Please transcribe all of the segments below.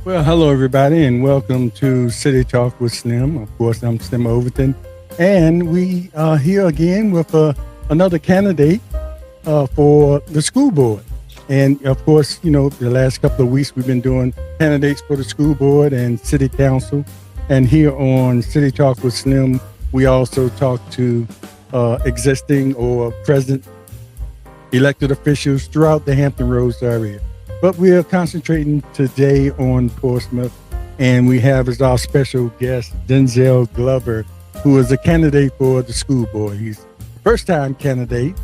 Well, hello everybody, and welcome to City Talk with Slim. Of course, I'm Slim Overton, and we are here again with another candidate for the school board. And of course, the last couple of weeks we've been doing candidates for the school board and city council. And here on City Talk with Slim, we also talk to existing or present elected officials throughout the Hampton Roads area. But we are concentrating today on Portsmouth, and we have as our special guest Denzel Glover, who is a candidate for the school board. He's a first-time candidate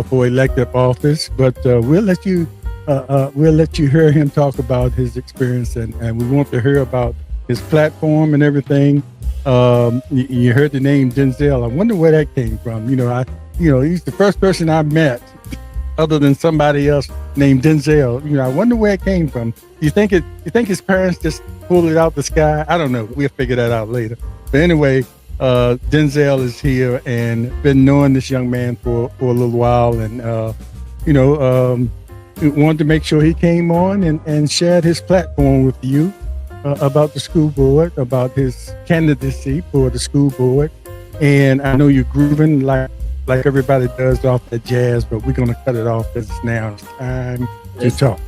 for elective office, but we'll let you hear him talk about his experience, and we want to hear about his platform and everything. You heard the name Denzel. I wonder where that came from. He's the first person I met other than somebody else named Denzel. I wonder where it came from. You think his parents just pulled it out the sky? I don't know. We'll figure that out later. But anyway, Denzel is here and been knowing this young man for a little while, and wanted to make sure he came on and shared his platform with you about the school board, about his candidacy for the school board. And I know you're grooving like everybody does off that jazz, but we're going to cut it off because now it's time to talk.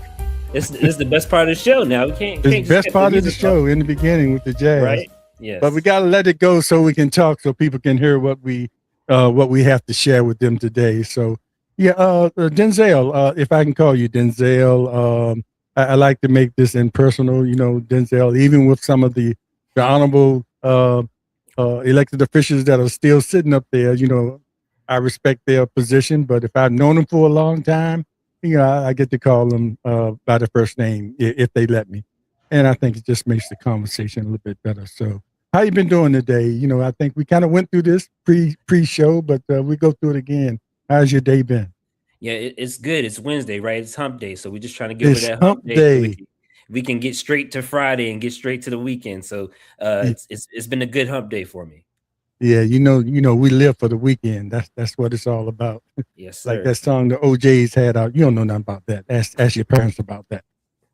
This is the best part of the show now. We can't It's the best part of the show in the beginning with the jazz. Right? Yes. But we got to let it go so we can talk, so people can hear what we have to share with them today. So, Denzel, if I can call you Denzel, I like to make this impersonal, Denzel, even with some of the honorable elected officials that are still sitting up there, I respect their position, but if I've known them for a long time, I get to call them by the first name if they let me. And I think it just makes the conversation a little bit better. So how you been doing today? I think we kind of went through this pre-show, but we go through it again. How's your day been? Yeah, it's good. It's Wednesday, right? It's hump day. So we're just trying to get over that hump day. So we can get straight to Friday and get straight to the weekend. So it's been a good hump day for me. Yeah, we live for the weekend. That's what it's all about. Yes, sir. Like that song the OJs had out. You don't know nothing about that. Ask your parents about that.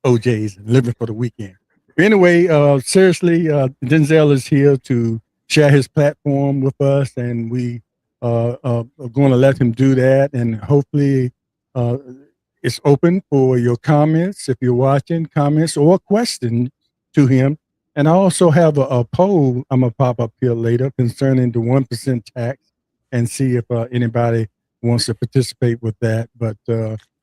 OJs and living for the weekend. Anyway, seriously, Denzel is here to share his platform with us, and we are going to let him do that. And hopefully, it's open for your comments if you're watching, comments or questions to him. And I also have a poll I'm going to pop up here later concerning the 1% tax and see if anybody wants to participate with that. But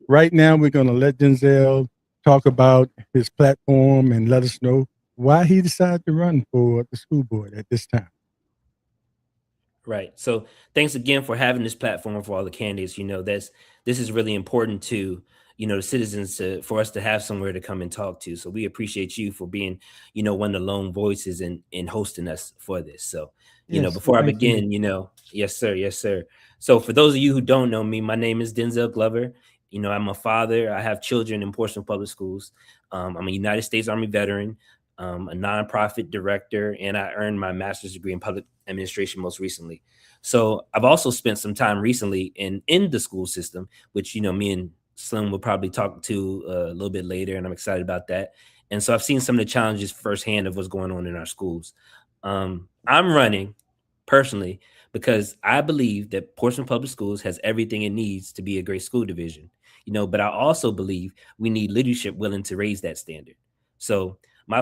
right now, we're going to let Denzel talk about his platform and let us know why he decided to run for the school board at this time. Right. So thanks again for having this platform for all the candidates. This is really important to the citizens for us to have somewhere to come and talk to. So we appreciate you for being one of the lone voices in hosting us for this. So before I begin, yes sir. So for those of you who don't know me, my name is Denzel Glover. I'm a father. I have children in Portsmouth Public Schools. I'm a United States Army veteran, a nonprofit director, and I earned my master's degree in public administration most recently. So I've also spent some time recently in the school system, which me and Slim will probably talk to a little bit later, and I'm excited about that. And so I've seen some of the challenges firsthand of what's going on in our schools. I'm running personally because I believe that Portsmouth Public Schools has everything it needs to be a great school division. But I also believe we need leadership willing to raise that standard. So my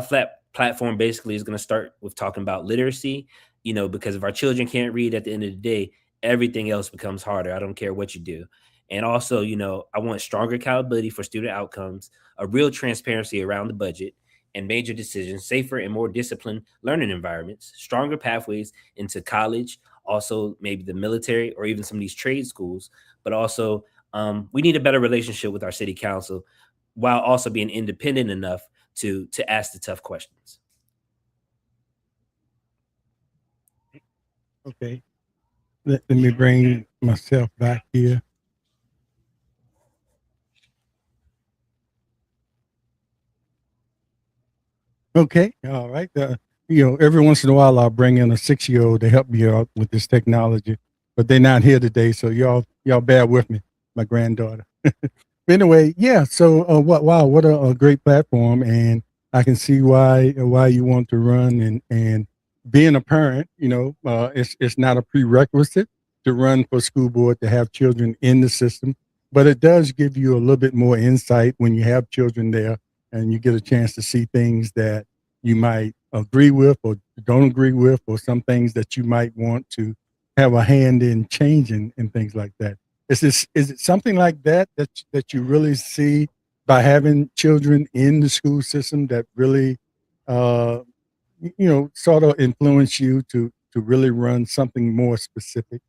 platform basically is going to start with talking about literacy, because if our children can't read at the end of the day, everything else becomes harder. I don't care what you do. And also, I want stronger accountability for student outcomes, a real transparency around the budget and major decisions, safer and more disciplined learning environments, stronger pathways into college, also maybe the military or even some of these trade schools, but also we need a better relationship with our city council while also being independent enough to ask the tough questions. Okay. Let me bring myself back here. Okay. All right. Every once in a while I'll bring in a 6-year-old to help me out with this technology, but they're not here today. So y'all bear with me, my granddaughter. Anyway, yeah. So what a great platform. And I can see why you want to run, and being a parent, it's not a prerequisite to run for school board to have children in the system, but it does give you a little bit more insight when you have children there, and you get a chance to see things that you might agree with or don't agree with, or some things that you might want to have a hand in changing and things like that. Is it something like that you really see by having children in the school system that really, uh, sort of influence you to really run something more specific?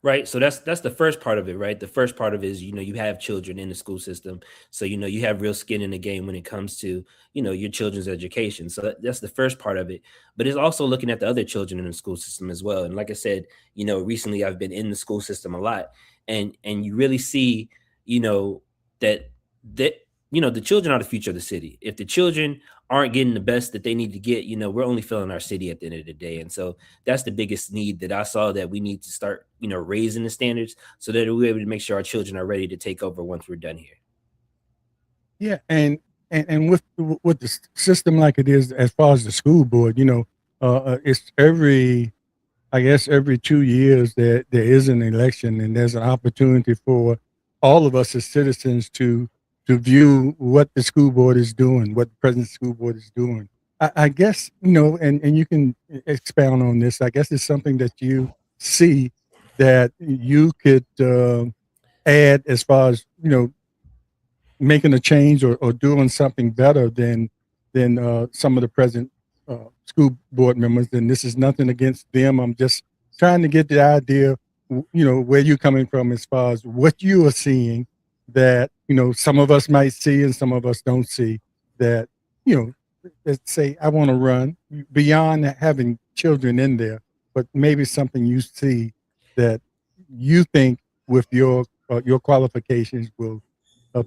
Right. So that's the first part of it, right? The first part of it is, you have children in the school system. So, you have real skin in the game when it comes to, your children's education. So that's the first part of it. But it's also looking at the other children in the school system as well. And like I said, recently I've been in the school system a lot, and you really see, you know, that that the children are the future of the city. If the children aren't getting the best that they need to get, we're only filling our city at the end of the day. And so that's the biggest need that I saw, that we need to start, raising the standards so that we're able to make sure our children are ready to take over once we're done here. Yeah, and with the system like it is as far as the school board, it's every I guess every 2 years there is an election, and there's an opportunity for all of us as citizens to view what the school board is doing, what the present school board is doing. I guess and you can expound on this. I guess it's something that you see that you could add as far as making a change or doing something better than some of the present school board members. And this is nothing against them. I'm just trying to get the idea, where you're coming from as far as what you are seeing that some of us might see and some of us don't see. That you let's say I want to run beyond having children in there, but maybe something you see that you think with your qualifications will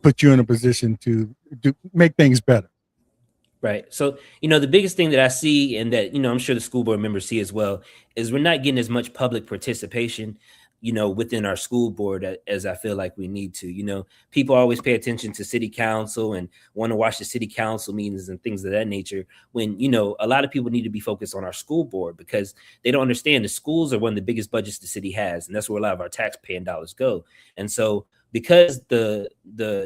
put you in a position to make things better. Right. So, the biggest thing that I see, and that, I'm sure the school board members see as well, is we're not getting as much public participation, within our school board as I feel like we need to. People always pay attention to city council and want to watch the city council meetings and things of that nature, when, a lot of people need to be focused on our school board, because they don't understand the schools are one of the biggest budgets the city has. And that's where a lot of our taxpaying dollars go. And so, because the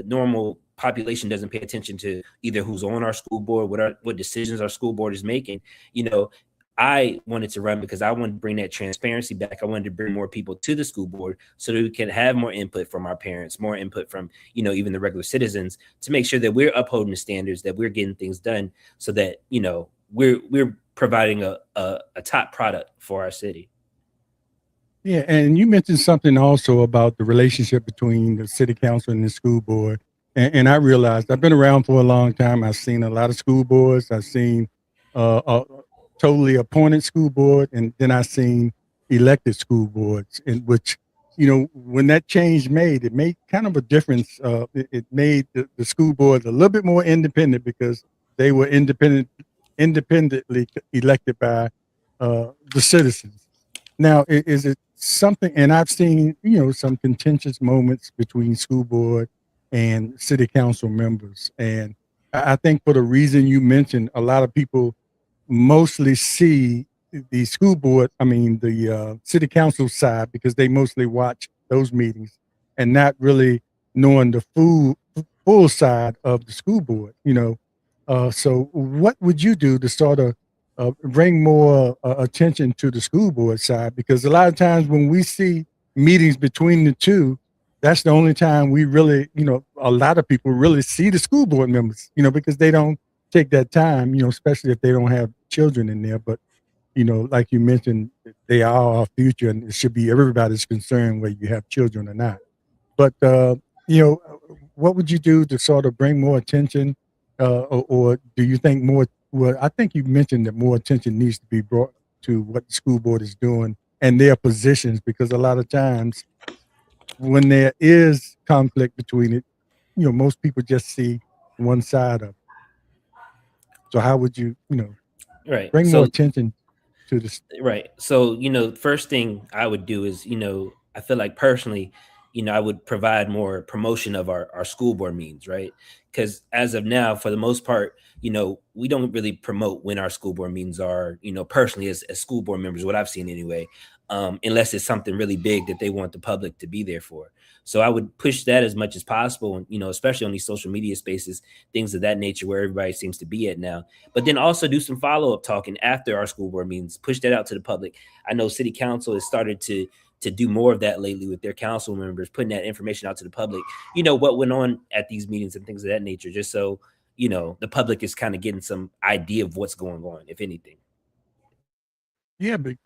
normal population doesn't pay attention to either who's on our school board, what decisions our school board is making, you know, I wanted to run because I wanted to bring that transparency back. I wanted to bring more people to the school board so that we can have more input from our parents, more input from, even the regular citizens, to make sure that we're upholding the standards, that we're getting things done, so that, we're providing a top product for our city. Yeah, and you mentioned something also about the relationship between the city council and the school board. And I realized I've been around for a long time. I've seen a lot of school boards. I've seen a totally appointed school board, and then I've seen elected school boards. In which, when that change made, it made kind of a difference. It made the school board a little bit more independent because they were independently elected by the citizens. Now, is it something? And I've seen, some contentious moments between school board and city council members, and I think for the reason you mentioned, a lot of people mostly see the school board. I mean, the city council side because they mostly watch those meetings, and not really knowing the full side of the school board. So what would you do to sort of bring more attention to the school board side, because a lot of times when we see meetings between the two, that's the only time we really, a lot of people really see the school board members, because they don't take that time, especially if they don't have children in there. But, like you mentioned, they are our future, and it should be everybody's concern whether you have children or not. But you know, what would you do to sort of bring more attention, or do you think more? Well, I think you mentioned that more attention needs to be brought to what the school board is doing and their positions, because a lot of times when there is conflict between it, most people just see one side of it. So how would you, Right. bring more So attention to this? Right. So, first thing I would do is, I feel like personally, I would provide more promotion of our school board meetings, right? Because as of now, for the most part, we don't really promote when our school board meetings are, personally as school board members, what I've seen anyway, unless it's something really big that they want the public to be there for. So I would push that as much as possible, especially on these social media spaces, things of that nature where everybody seems to be at now. But then also do some follow-up talking after our school board meetings, push that out to the public. I know city council has started to do more of that lately with their council members, putting that information out to the public, what went on at these meetings and things of that nature, just so, the public is kind of getting some idea of what's going on, if anything. Yeah, but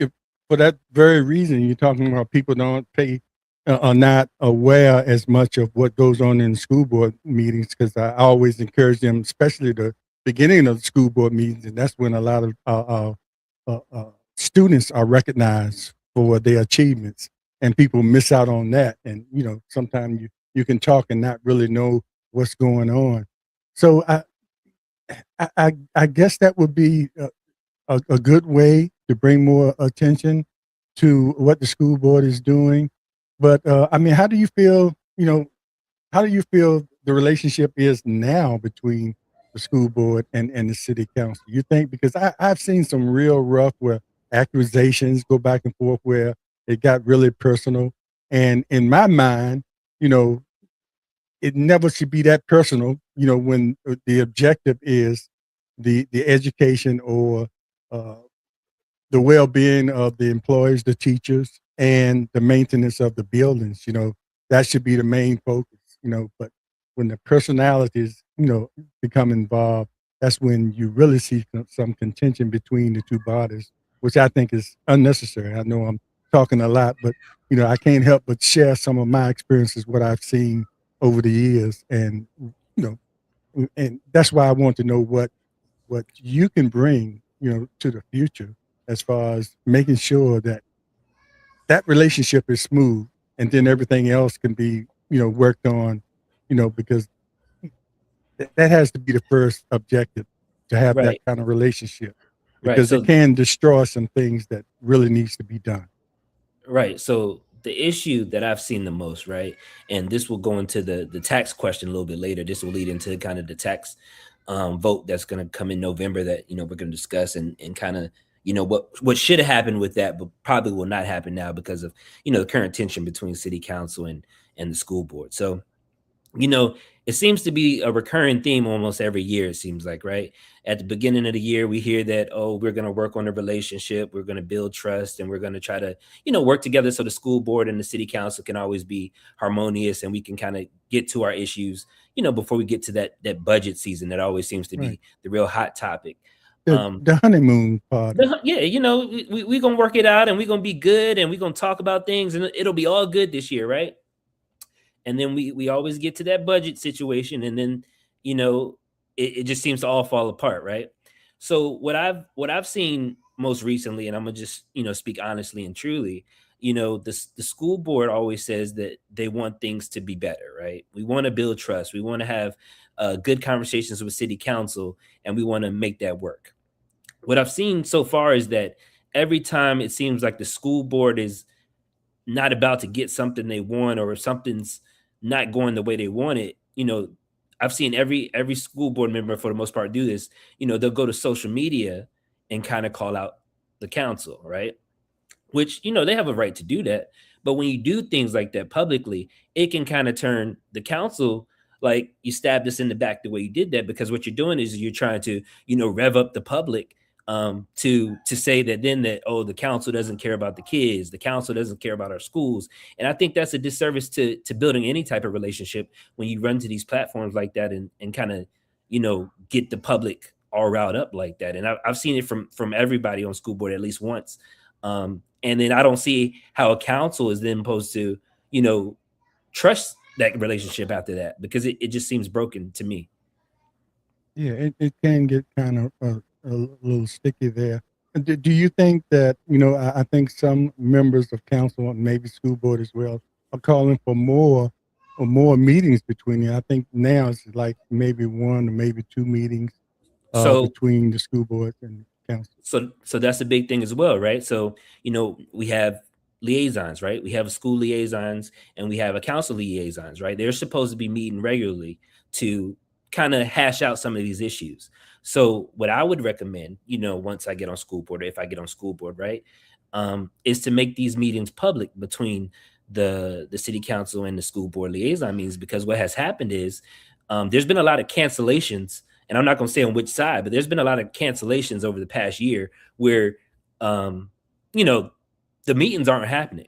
for that very reason, you're talking about people don't pay, are not aware as much of what goes on in school board meetings. Because I always encourage them, especially the beginning of the school board meetings, and that's when a lot of students are recognized for their achievements, and people miss out on that. And sometimes you can talk and not really know what's going on. So I guess that would be a good way to bring more attention to what the school board is doing. But I mean, how do you feel? How do you feel the relationship is now between the school board and the city council? You think, because I've seen some real rough where accusations go back and forth where it got really personal. And in my mind, you know, it never should be that personal. When the objective is the education or uh, the well-being of the employees, the teachers, and the maintenance of the buildings. That should be the main focus. But when the personalities, become involved, that's when you really see some contention between the two bodies, which I think is unnecessary. I know I'm talking a lot, but I can't help but share some of my experiences, what I've seen over the years, and that's why I want to know what you can bring, to the future as far as making sure that that relationship is smooth, and then everything else can be, worked on, because that has to be the first objective, to have that Right. kind of relationship, Right. because it So can destroy some things that really needs to be done. Right. So the issue that I've seen the most, right, and this will go into the tax question a little bit later. This will lead into kind of the tax vote that's going to come in November that we're going to discuss and kind of what should have happened with that, but probably will not happen now because of the current tension between city council and the school board. So you know, it seems to be a recurring theme almost every year, it seems like, right? At the beginning of the year, we hear that, oh, we're going to work on the relationship, we're going to build trust, and we're going to try to, work together so the school board and the city council can always be harmonious and we can kind of get to our issues, before we get to that budget season that always seems to Right. be the real hot topic. The Um, the honeymoon party. yeah, we gonna work it out and we're gonna be good and we're gonna talk about things and it'll be all good this year, right? And then we always get to that budget situation and then you know it just seems to all fall apart, right? So what I've seen most recently, and I'm gonna just speak honestly and truly, the school board always says that they want things to be better, right? We want to build trust, we want to have good conversations with city council, and we want to make that work. What I've seen so far is that every time it seems like the school board is not about to get something they want, or if something's not going the way they want it, I've seen every school board member for the most part do this. They'll go to social media and kind of call out the council, right? Which they have a right to do that, but when you do things like that publicly, it can kind of turn the council like you stabbed us in the back the way you did that, because what you're doing is you're trying to rev up the public, to say that then that, oh, the council doesn't care about the kids, the council doesn't care about our schools. And I think that's a disservice to building any type of relationship when you run to these platforms like that and kind of get the public all riled up like that. And I've seen it from everybody on school board at least once. And then I don't see how a council is then supposed to, you know, trust that relationship after that, because it just seems broken to me. Yeah, it can get kind of a little sticky there. Do you think that, I think some members of council and maybe school board as well are calling for more meetings between you? I think now it's like maybe one or maybe two meetings So between the school board and council. so that's a big thing as well, right? So we have liaisons, right? We have a school liaisons and we have a council liaisons, right? They're supposed to be meeting regularly to kind of hash out some of these issues. So what I would recommend, once I get on school board, or if I get on school board, right, is to make these meetings public between the city council and the school board liaison meetings, because what has happened is there's been a lot of cancellations, and I'm not going to say on which side, but there's been a lot of cancellations over the past year where um, you know the meetings aren't happening.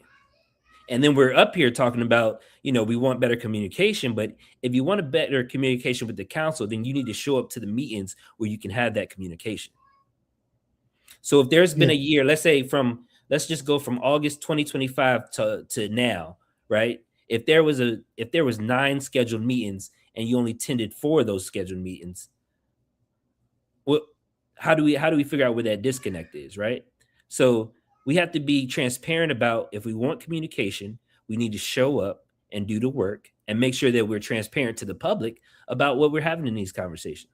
And then we're up here talking about, we want better communication. But if you want a better communication with the council, then you need to show up to the meetings where you can have that communication. So if there's been Yeah. a year, let's just go from August 2025 to now, right? If there was 9 scheduled meetings and you only attended 4 of those scheduled meetings, what how do we figure out where that disconnect is, right? So we have to be transparent about, if we want communication, we need to show up and do the work and make sure that we're transparent to the public about what we're having in these conversations.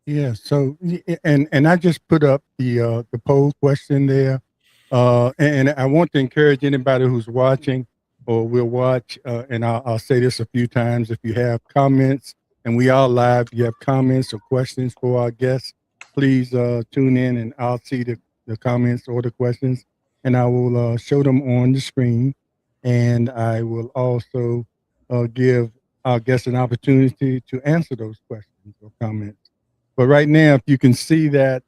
Yeah. So, and I just put up the poll question there, and I want to encourage anybody who's watching or will watch, and I'll say this a few times: if you have comments, and we are live, you have comments or questions for our guests, please tune in, and I'll see the comments or the questions, and I will show them on the screen, and I will also give our guests an opportunity to answer those questions or comments. But right now, if you can see that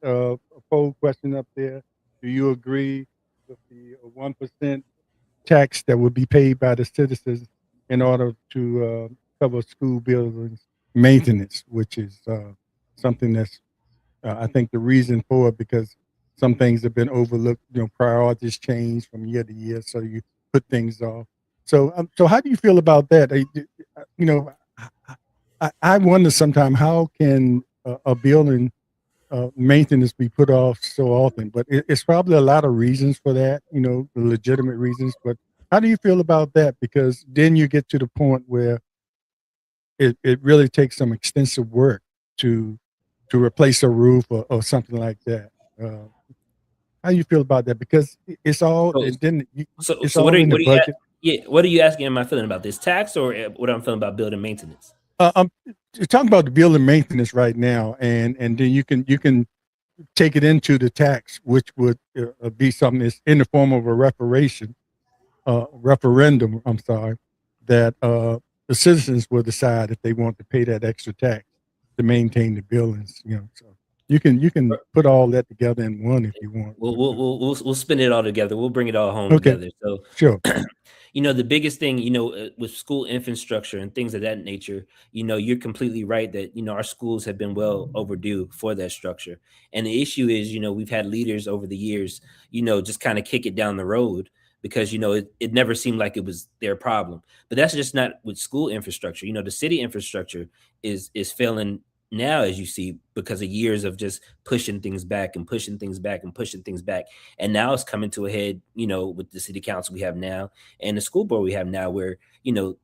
poll question up there, do you agree with the 1% tax that would be paid by the citizens in order to cover school buildings maintenance, which is something that's, I think, the reason for it, because some things have been overlooked. Priorities change from year to year, so you put things off. So how do you feel about that? You know, I wonder sometimes, how can a building maintenance be put off so often? But it's probably a lot of reasons for that, legitimate reasons. But how do you feel about that? Because then you get to the point where it really takes some extensive work to replace a roof or something like that. Uh, how do you feel about that? Because it's all, So, and then it's so what all are in the what are you budget. yeah, what are you asking? Am I feeling about this tax, or what I'm feeling about building maintenance? I'm talking about the building maintenance right now, and then you can take it into the tax, which would be something that's in the form of a referendum. I'm sorry, that the citizens will decide if they want to pay that extra tax to maintain the buildings. So you can put all that together in one if you want. We'll we'll we'll we'll, we'll spin it all together. We'll bring it all home Okay, together. So sure. the biggest thing, with school infrastructure and things of that nature, you're completely right that, our schools have been well overdue for that structure. And the issue is, we've had leaders over the years, just kind of kick it down the road because, it never seemed like it was their problem. But that's just not with school infrastructure. The city infrastructure is failing now, as you see, because of years of just pushing things back and pushing things back and pushing things back. And now it's coming to a head, with the city council we have now and the school board we have now, where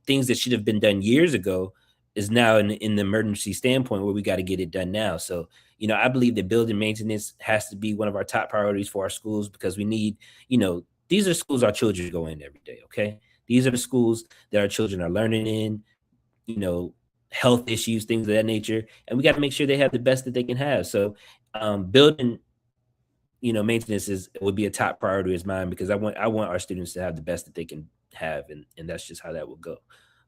things that should have been done years ago is now in the emergency standpoint where we got to get it done now. So I believe that building maintenance has to be one of our top priorities for our schools, because we need, these are schools our children go in every day. Okay, these are the schools that our children are learning in, you know health issues, things of that nature, and we got to make sure they have the best that they can have. So building, maintenance is would be a top priority as mine, because I want our students to have the best that they can have, and that's just how that will go.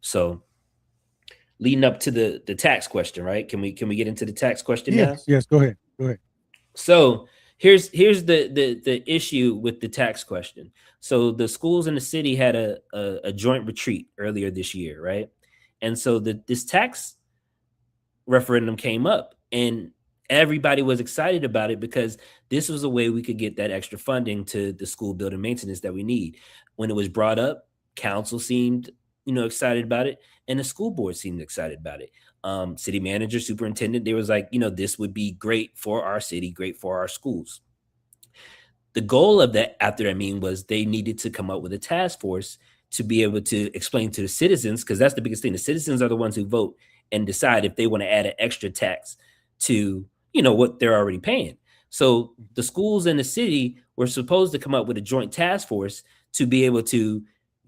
So leading up to the tax question, right? Can we get into the tax question now? Yes. Go ahead. Go ahead. So here's the issue with the tax question. So the schools in the city had a joint retreat earlier this year, right? And so this tax referendum came up, and everybody was excited about it because this was a way we could get that extra funding to the school building maintenance that we need. When it was brought up, council seemed excited about it, and the school board seemed excited about it. City manager, superintendent, they was like, this would be great for our city, great for our schools. The goal of that, after that meeting, was they needed to come up with a task force to be able to explain to the citizens, because that's the biggest thing. The citizens are the ones who vote and decide if they want to add an extra tax to what they're already paying. So the schools in the city we're supposed to come up with a joint task force to be able to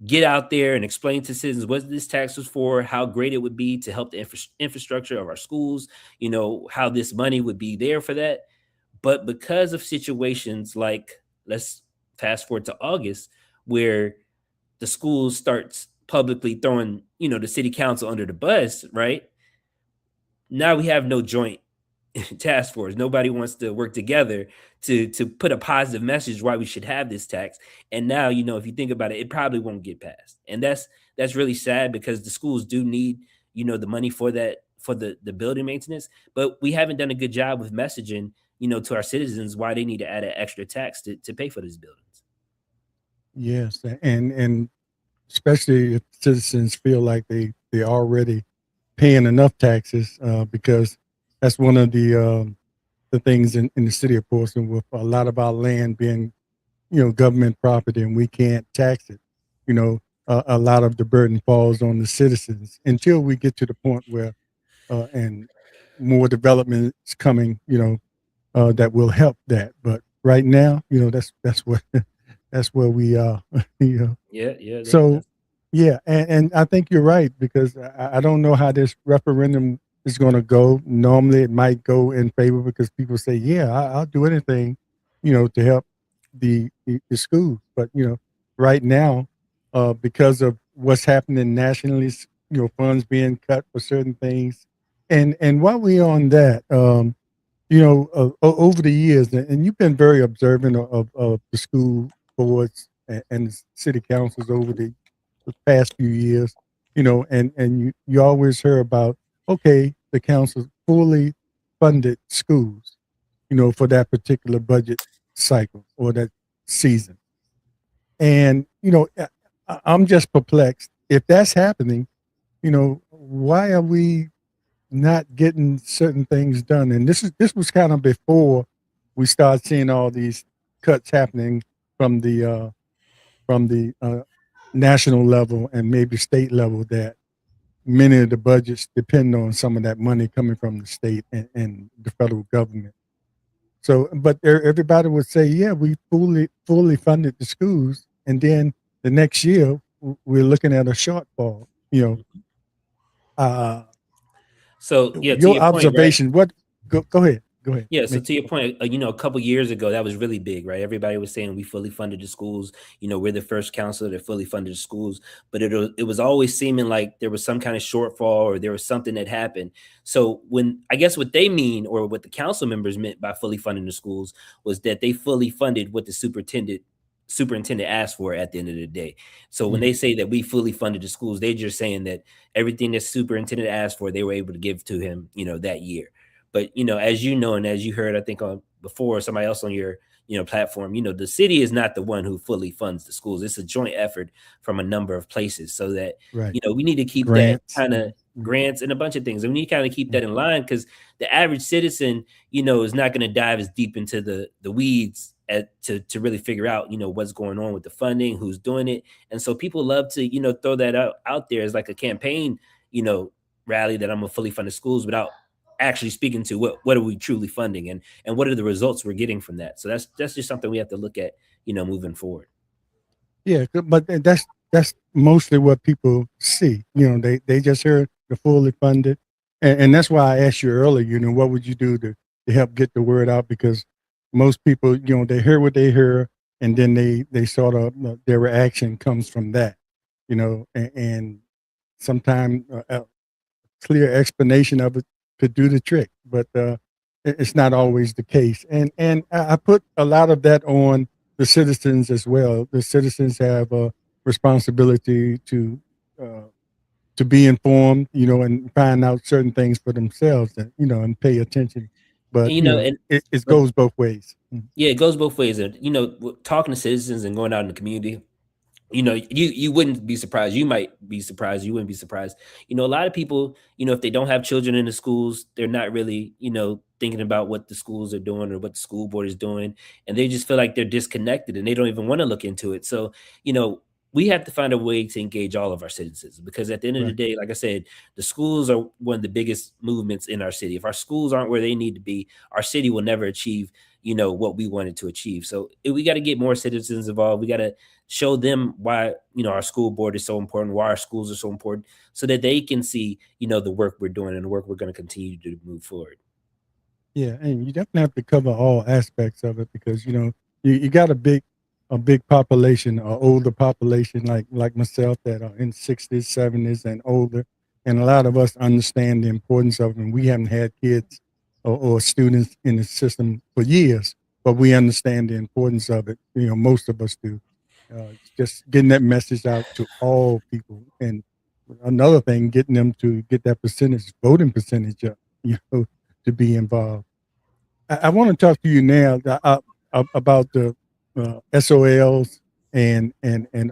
get out there and explain to citizens what this tax was for, how great it would be to help the infrastructure of our schools, how this money would be there for that. But because of situations like, let's fast forward to August, where the schools starts publicly throwing, the city council under the bus, right? Now we have no joint task force. Nobody wants to work together to put a positive message why we should have this tax. And now, if you think about it, it probably won't get passed. And that's really sad because the schools do need, the money for that, for the building maintenance, but we haven't done a good job with messaging, to our citizens why they need to add an extra tax to pay for these buildings. Yes, and especially if citizens feel like they already paying enough taxes, because that's one of the things in the city of Portsmouth, with a lot of our land being, government property, and we can't tax it. A lot of the burden falls on the citizens until we get to the point where and more development is coming, that will help that. But right now, that's what that's where we are. you know. Yeah, yeah, So yeah, and I think you're right, because I don't know how this referendum is going to go. Normally, it might go in favor because people say, "Yeah, I'll do anything, to help the schools." But right now, because of what's happening nationally, funds being cut for certain things, and while we're on that, over the years, and you've been very observant of the school boards and the city councils over the past few years, and you always hear about, okay, the council fully funded schools, for that particular budget cycle or that season. And, I'm just perplexed. If that's happening, why are we not getting certain things done? And this was kind of before we started seeing all these cuts happening from the national level and maybe state level, that many of the budgets depend on some of that money coming from the state and the federal government. So, but everybody would say, yeah, we fully funded the schools, and then the next year we're looking at a shortfall. Uh, So yeah, to your your point, right? observation. What? Go ahead. Yeah, so Make to your point, a couple years ago, that was really big, right? Everybody was saying we fully funded the schools. We're the first council that fully funded the schools, but it was always seeming like there was some kind of shortfall or there was something that happened. So when I guess what they mean, or what the council members meant by fully funding the schools, was that they fully funded what the superintendent asked for at the end of the day. So when they say that we fully funded the schools, they're just saying that everything that superintendent asked for, they were able to give to him, that year. But as you know, and as you heard, I think on before somebody else on your platform, the city is not the one who fully funds the schools. It's a joint effort from a number of places, so that right. we need to keep that Grants. kind of grants and a bunch of things, and we need to kind of keep Mhm. that in line, because the average citizen, is not going to dive as deep into the weeds to really figure out what's going on with the funding, who's doing it. And so people love to throw that out there as like a campaign you know rally, that I'm gonna fully fund the schools, without actually speaking to what are we truly funding, and what are the results we're getting from that. So that's just something we have to look at moving forward. Yeah, but that's mostly what people see. They just heard the fully funded, and that's why I asked you earlier. What would you do to help get the word out? Because most people, they hear what they hear, and then they sort of, their reaction comes from that. And sometimes clear explanation of it could do the trick, but it's not always the case. And I put a lot of that on the citizens as well. The citizens have a responsibility uh, to be informed, and find out certain things for themselves, and pay attention. But And, and it but goes both ways. yeah, it goes both ways. And talking to citizens and going out in the community, you wouldn't be surprised. You might be surprised. You wouldn't be surprised. A lot of people, if they don't have children in the schools, they're not really, thinking about what the schools are doing or what the school board is doing. And they just feel like they're disconnected and they don't even want to look into it. So, we have to find a way to engage all of our citizens, because at the end of the Right. day, like I said, the schools are one of the biggest movements in our city. If our schools aren't where they need to be, our city will never achieve what we wanted to achieve. So we got to get more citizens involved. We got to show them why, our school board is so important, why our schools are so important, so that they can see, the work we're doing and the work we're going to continue to move forward. Yeah, and you definitely have to cover all aspects of it because you got a big population, or older population like myself that are in 60s, 70s, and older, and a lot of us understand the importance of it. And we haven't had kids or students in the system for years, but we understand the importance of it. Most of us do. It's just getting that message out to all people, and another thing, getting them to get that voting percentage up, to be involved. I want to talk to you now about the SOLs and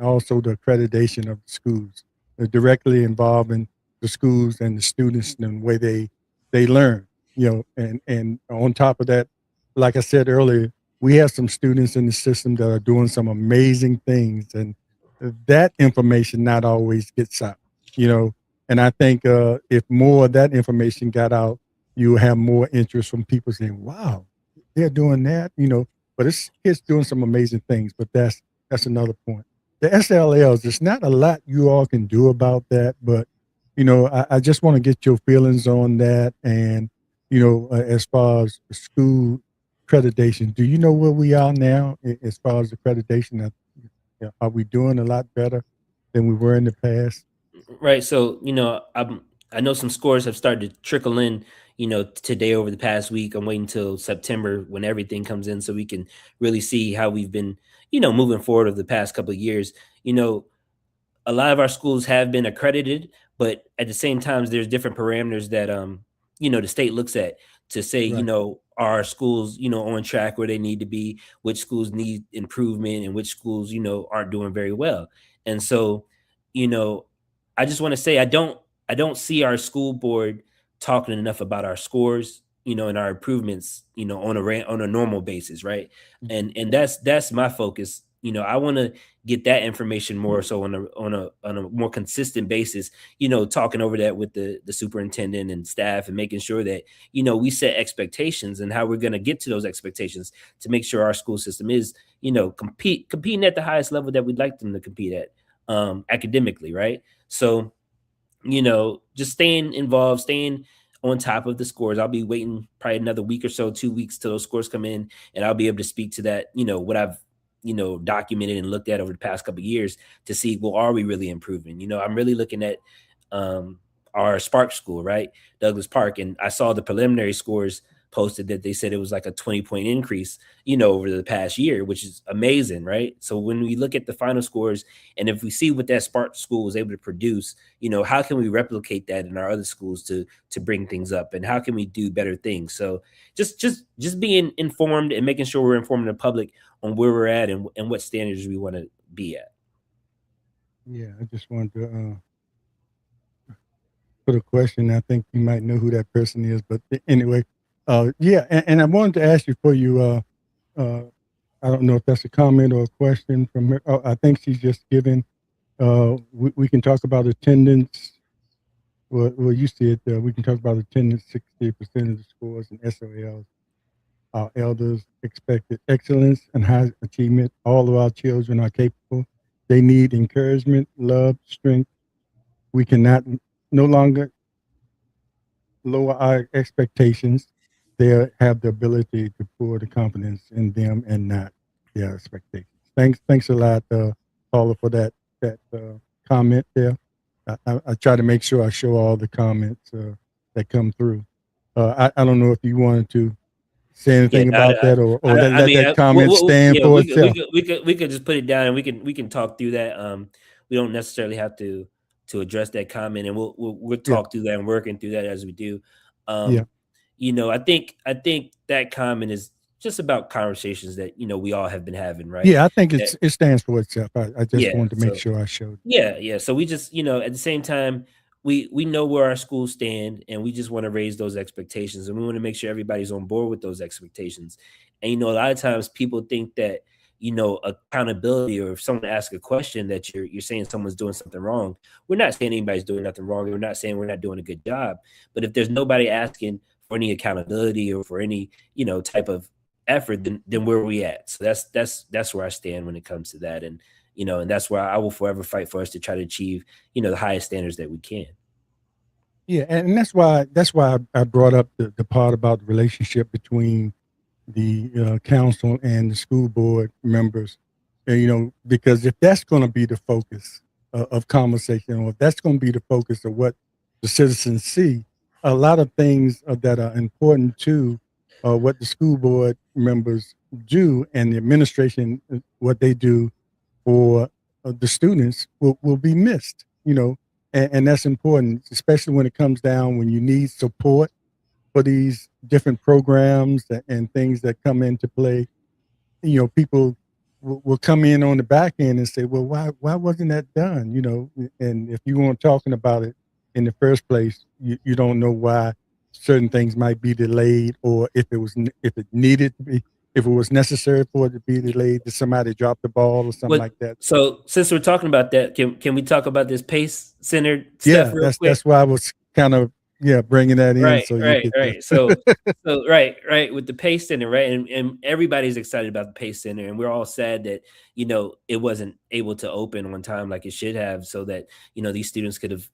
also the accreditation of the schools, directly involving the schools and the students and the way they learn. And on top of that, like I said earlier, we have some students in the system that are doing some amazing things, and that information not always gets out. You know, and I think if more of that information got out, you have more interest from people saying, "Wow, they're doing that," But it's doing some amazing things. But that's another point. The SLLs, there's not a lot you all can do about that, but I just want to get your feelings on that. And as far as school accreditation, do you know where we are now as far as accreditation? Are we doing a lot better than we were in the past? Right. So, I know some scores have started to trickle in, today over the past week. I'm waiting until September when everything comes in so we can really see how we've been, moving forward over the past couple of years. You know, a lot of our schools have been accredited, but at the same time, there's different parameters that the state looks at to say, Right. are schools, on track where they need to be, which schools need improvement and which schools, aren't doing very well. And so, you know, I just want to say I don't see our school board talking enough about our scores, and our improvements, on a normal basis, right? And that's my focus. I want to get that information more so on a more consistent basis, talking over that with the superintendent and staff and making sure that we set expectations and how we're going to get to those expectations to make sure our school system is competing at the highest level that we'd like them to compete at, academically, right? So just staying involved, staying on top of the scores. I'll be waiting probably another week or so, 2 weeks till those scores come in, and I'll be able to speak to that, what I've, documented and looked at over the past couple of years to see, well, are we really improving? I'm really looking at um, our Spark school, right? Douglas Park. And I saw the preliminary scores posted that they said it was like a 20-point increase, over the past year, which is amazing, right? So when we look at the final scores and if we see what that Spark school was able to produce, how can we replicate that in our other schools to bring things up, and how can we do better things? So just being informed and making sure we're informing the public on where we're at and what standards we want to be at. Yeah, I just wanted to put a question. I think you might know who that person is, but anyway, yeah, and I wanted to ask you for you. Uh, I don't know if that's a comment or a question from her. Oh, I think she's just giving. We can talk about attendance. Well, you see it. We can talk about attendance. 60% of the scores and SOLs. Our elders expected excellence and high achievement. All of our children are capable. They need encouragement, love, strength. We cannot no longer lower our expectations. They have the ability to pour the confidence in them and not their expectations. Thanks a lot, Paula, for that comment there. I try to make sure I show all the comments that come through. I don't know if you wanted to say Yeah, anything about that, or I let mean, that comment stand yeah, for we could, we itself. could, we could, we could just put it down and we can talk through that. We don't necessarily have to address that comment, and we'll Yeah, talk through that and working through that as we do. yeah, Um, I think that comment is just about conversations that we all have been having, right? yeah. I think That, it stands for itself. I just yeah. wanted to make So sure I showed. yeah. So we just, at the same time, we know where our schools stand, and we just want to raise those expectations, and we want to make sure everybody's on board with those expectations. And a lot of times people think that accountability, or if someone asks a question that you're saying someone's doing something wrong. We're not saying anybody's doing nothing wrong. We're not saying we're not doing a good job. But if there's nobody asking for any accountability or for any type of effort than where we at. So that's where I stand when it comes to that. And and that's where I will forever fight for us to try to achieve, the highest standards that we can. Yeah, and that's why I brought up the part about the relationship between the council and the school board members. Because if that's going to be the focus of conversation, or if that's going to be the focus of what the citizens see, a lot of things that are important to what the school board members do and the administration, what they do for the students will be missed, and that's important, especially when it comes down when you need support for these different programs and things that come into play. People will come in on the back end and say, well, why wasn't that done? And if you weren't talking about it in the first place, you don't know why certain things might be delayed, or if it needed to be, if it was necessary for it to be delayed, did somebody drop the ball or something What like that. So since we're talking about that, can we talk about this pace centered stuff Yeah, real quick? that's why I was kind of, yeah, bringing that in Right, so you right, could. right. So right with the Pace Center, right, and everybody's excited about the Pace Center, and we're all sad that it wasn't able to open on time like it should have, so that these students could have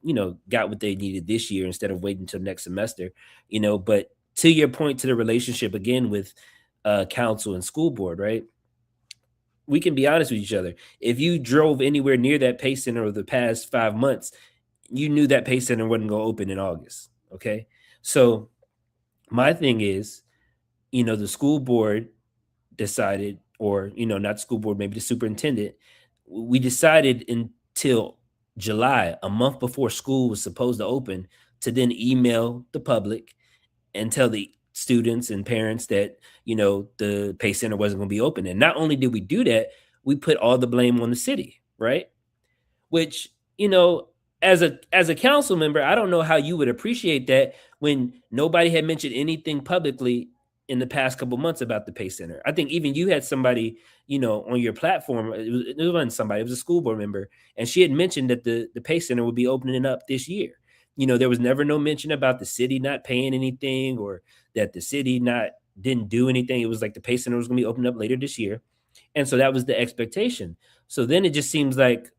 got what they needed this year instead of waiting until next semester. But to your point, to the relationship again with council and school board, right? We can be honest with each other. If you drove anywhere near that Pace Center over the past 5 months, you knew that Pace Center wasn't going to open in August. Okay, so my thing is, the school board decided, or not the school board, maybe the superintendent, we decided until July, a month before school was supposed to open, to then email the public and tell the students and parents that the Pace Center wasn't going to be open. And not only did we do that, we put all the blame on the city, right? Which as a council member, I don't know how you would appreciate that when nobody had mentioned anything publicly in the past couple months about the Pace Center. I think even you had somebody on your platform. It wasn't somebody, it was a school board member, and she had mentioned that the Pace Center would be opening up this year. There was never no mention about the city not paying anything, or that the city not didn't do anything. It was like the Pace Center was going to be opened up later this year, and so that was the expectation. So then it just seems like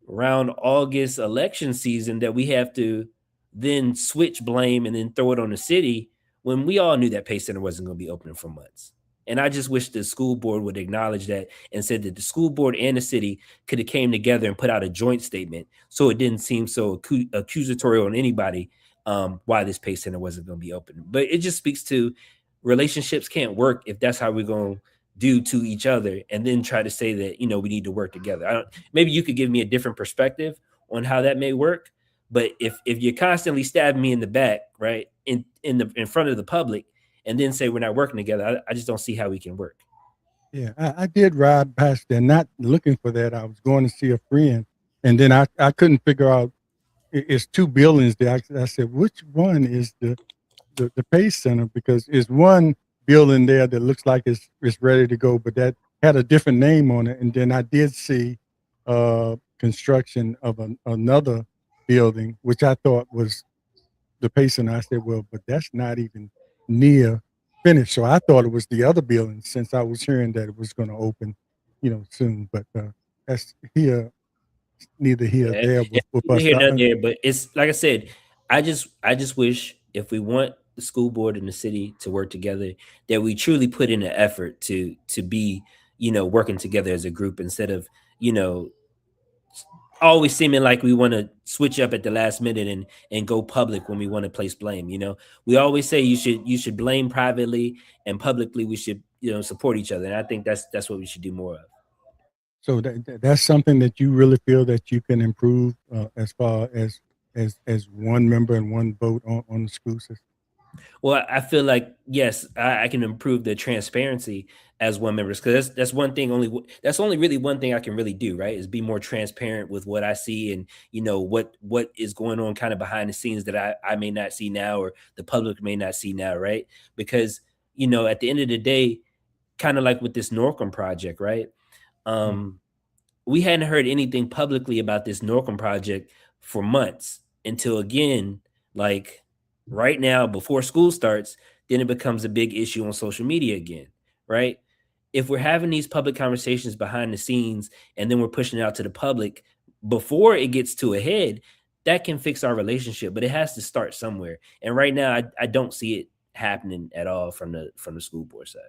around August election season that we have to then switch blame and then throw it on the city, when we all knew that Pace Center wasn't going to be opening for months. And I just wish the school board would acknowledge that and said that the school board and the city could have came together and put out a joint statement, so it didn't seem so accusatory on anybody, why this Pace Center wasn't going to be open. But it just speaks to relationships can't work if that's how we're going to do to each other, and then try to say that we need to work together. Maybe you could give me a different perspective on how that may work. But if you're constantly stabbing me in the back, right, in front of the public, and then say we're not working together, I just don't see how we can work. Yeah, I did ride past there, not looking for that. I was going to see a friend, and then I couldn't figure out. It's two buildings there. I said, which one is the Pace Center? Because it's one building there that looks like it's ready to go, but that had a different name on it. And then I did see construction of another building, which I thought was the Pace Center. I said, well, but that's not even near finished. So I thought it was the other building, since I was hearing that it was going to open, soon. But that's here, neither here or Yeah, there yeah, with neither us. here nor there. But it's like I said, I just wish, if we want the school board and the city to work together, that we truly put in an effort to be working together as a group, instead of you know always seeming like we want to switch up at the last minute and go public when we want to place blame. We always say you should blame privately, and publicly we should support each other. And I think that's what we should do more of. So that's something that you really feel that you can improve as far as one member and one vote on the school system. Well, I feel like, yes, I can improve the transparency as one member, because that's one thing, that's only really one thing I can really do, right? Is be more transparent with what I see, and what is going on kind of behind the scenes that I may not see now, or the public may not see now, right? Because at the end of the day, kind of like with this Norcom project, right? Mm. Um, we hadn't heard anything publicly about this Norcom project for months, until, again, like right now before school starts, then it becomes a big issue on social media again. right? If we're having these public conversations behind the scenes and then we're pushing it out to the public before it gets to a head, that can fix our relationship, but it has to start somewhere. And right now, I don't see it happening at all from the school board side.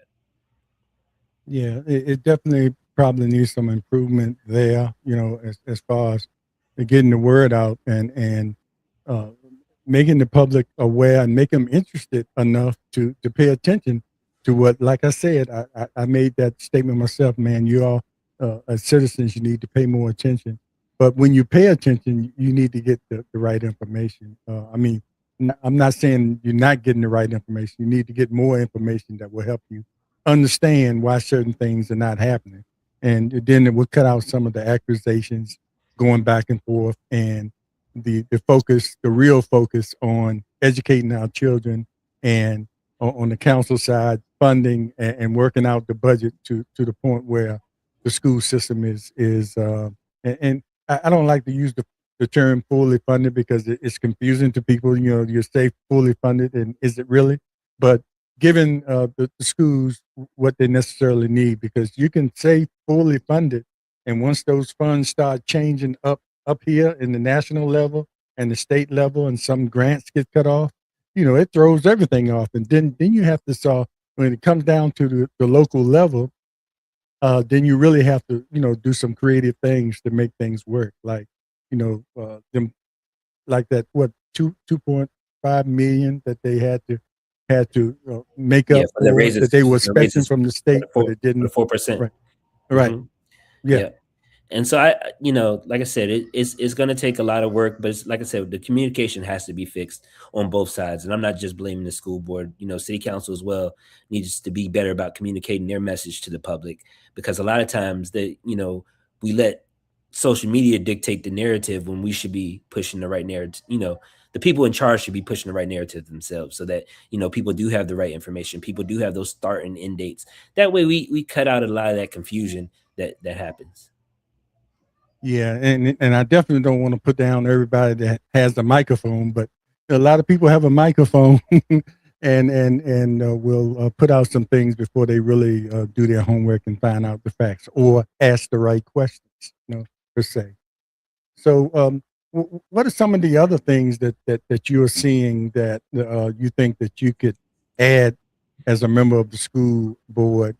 Yeah, it definitely probably needs some improvement there, as far as getting the word out and uh, making the public aware and make them interested enough to pay attention to what, like I said, I made that statement myself, man. You all, as citizens, you need to pay more attention. But when you pay attention, you need to get the right information. I mean, I'm not saying you're not getting the right information. You need to get more information that will help you understand why certain things are not happening. And then it will cut out some of the accusations going back and forth and the focus, the real focus on educating our children and on the council side, funding and working out the budget to the point where the school system and I don't like to use the term fully funded because it's confusing to people. You say fully funded, and is it really? But giving the schools what they necessarily need, because you can say fully funded, and once those funds start changing up here in the national level and the state level, and some grants get cut off, it throws everything off. And then you have to solve when it comes down to the local level. Then you really have to do some creative things to make things work, like them like that what 2.5 million that they had to make Yeah, up for the for that they were raises, expecting from the state, but it for the didn't. 4%. Right, right, Hmm. yeah, Yeah. And so like I said, it's going to take a lot of work, but it's, like I said, the communication has to be fixed on both sides. And I'm not just blaming the school board, city council as well needs to be better about communicating their message to the public, because a lot of times we let social media dictate the narrative when we should be pushing the right narrative. The people in charge should be pushing the right narrative themselves, so that, people do have the right information. People do have those start and end dates. That way we cut out a lot of that confusion that happens. yeah. And I definitely don't want to put down everybody that has a microphone, but a lot of people have a microphone and will put out some things before they really do their homework and find out the facts or ask the right questions, per se. So, what are some of the other things that you're seeing that you think that you could add as a member of the school board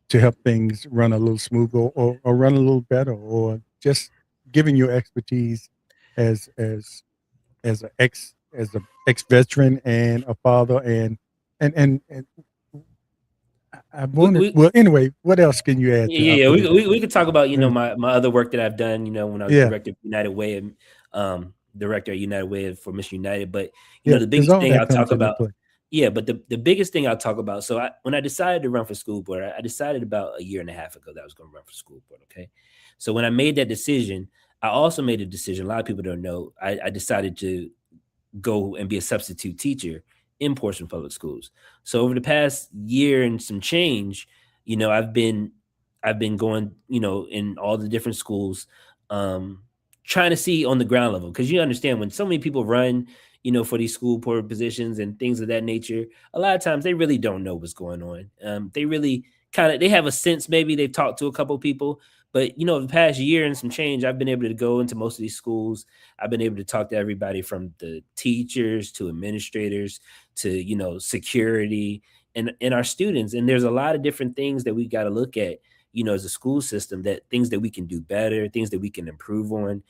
to help things run a little smoother or run a little better, or just giving your expertise as as as a ex veteran and a father and I we, wanted, we well, anyway, what else can you add Yeah, to? I yeah, yeah. forget. We could talk about, Yeah, my other work that I've done, when I was yeah, director of United Way and director at United Way for Miss United. But yeah, the because biggest all thing that I'll talk comes into about, play. yeah, but the biggest thing I'll talk about. So when I decided to run for school board, I decided about a year and a half ago that I was going to run for school board. Okay, so when I made that decision, I also made a decision. A lot of people don't know. I decided to go and be a substitute teacher in Portsmouth Public Schools. So over the past year and some change, I've been going, in all the different schools, um, trying to see on the ground level, because you understand when so many people run, for these school board positions and things of that nature, a lot of times they really don't know what's going on. They really they have a sense, maybe they've talked to a couple people, but the past year and some change, I've been able to go into most of these schools. I've been able to talk to everybody from the teachers to administrators to, security and our students. And there's a lot of different things that we got to look at, as a school system, that things that we can do better, things that we can improve on.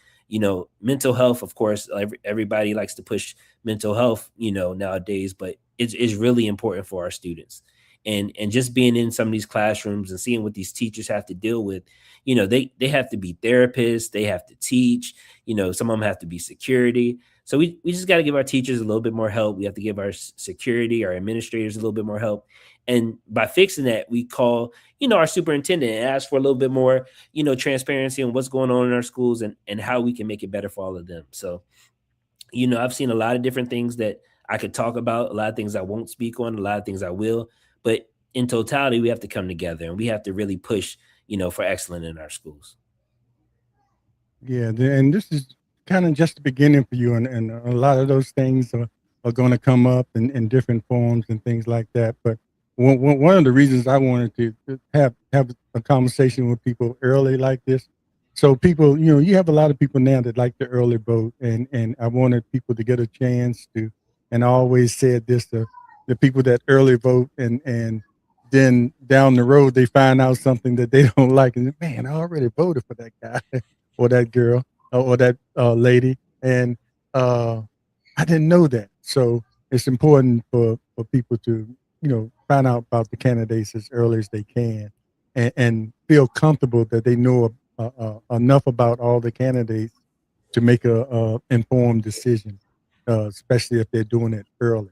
Mental health, of course, everybody likes to push mental health, nowadays, but it's really important for our students. And just being in some of these classrooms and seeing what these teachers have to deal with, they have to be therapists, they have to teach, some of them have to be security. So we just got to give our teachers a little bit more help. We have to give our security, our administrators a little bit more help. And by fixing that, we call, our superintendent and ask for a little bit more, transparency on what's going on in our schools and how we can make it better for all of them. So, I've seen a lot of different things that I could talk about, a lot of things I won't speak on, a lot of things I will. But in totality, we have to come together and we have to really push, for excellence in our schools. Yeah, and this is kind of just the beginning for you, and a lot of those things are going to come up in different forms and things like that. But one of the reasons I wanted to have a conversation with people early like this. So people, you have a lot of people now that like the early vote, and I wanted people to get a chance to. And I always said this to the people that early vote, and then down the road they find out something that they don't like, and man, I already voted for that guy or that girl or that lady, and uh, I didn't know that. So it's important for people to find out about the candidates as early as they can, and feel comfortable that they know enough about all the candidates to make a informed decision, especially if they're doing it early.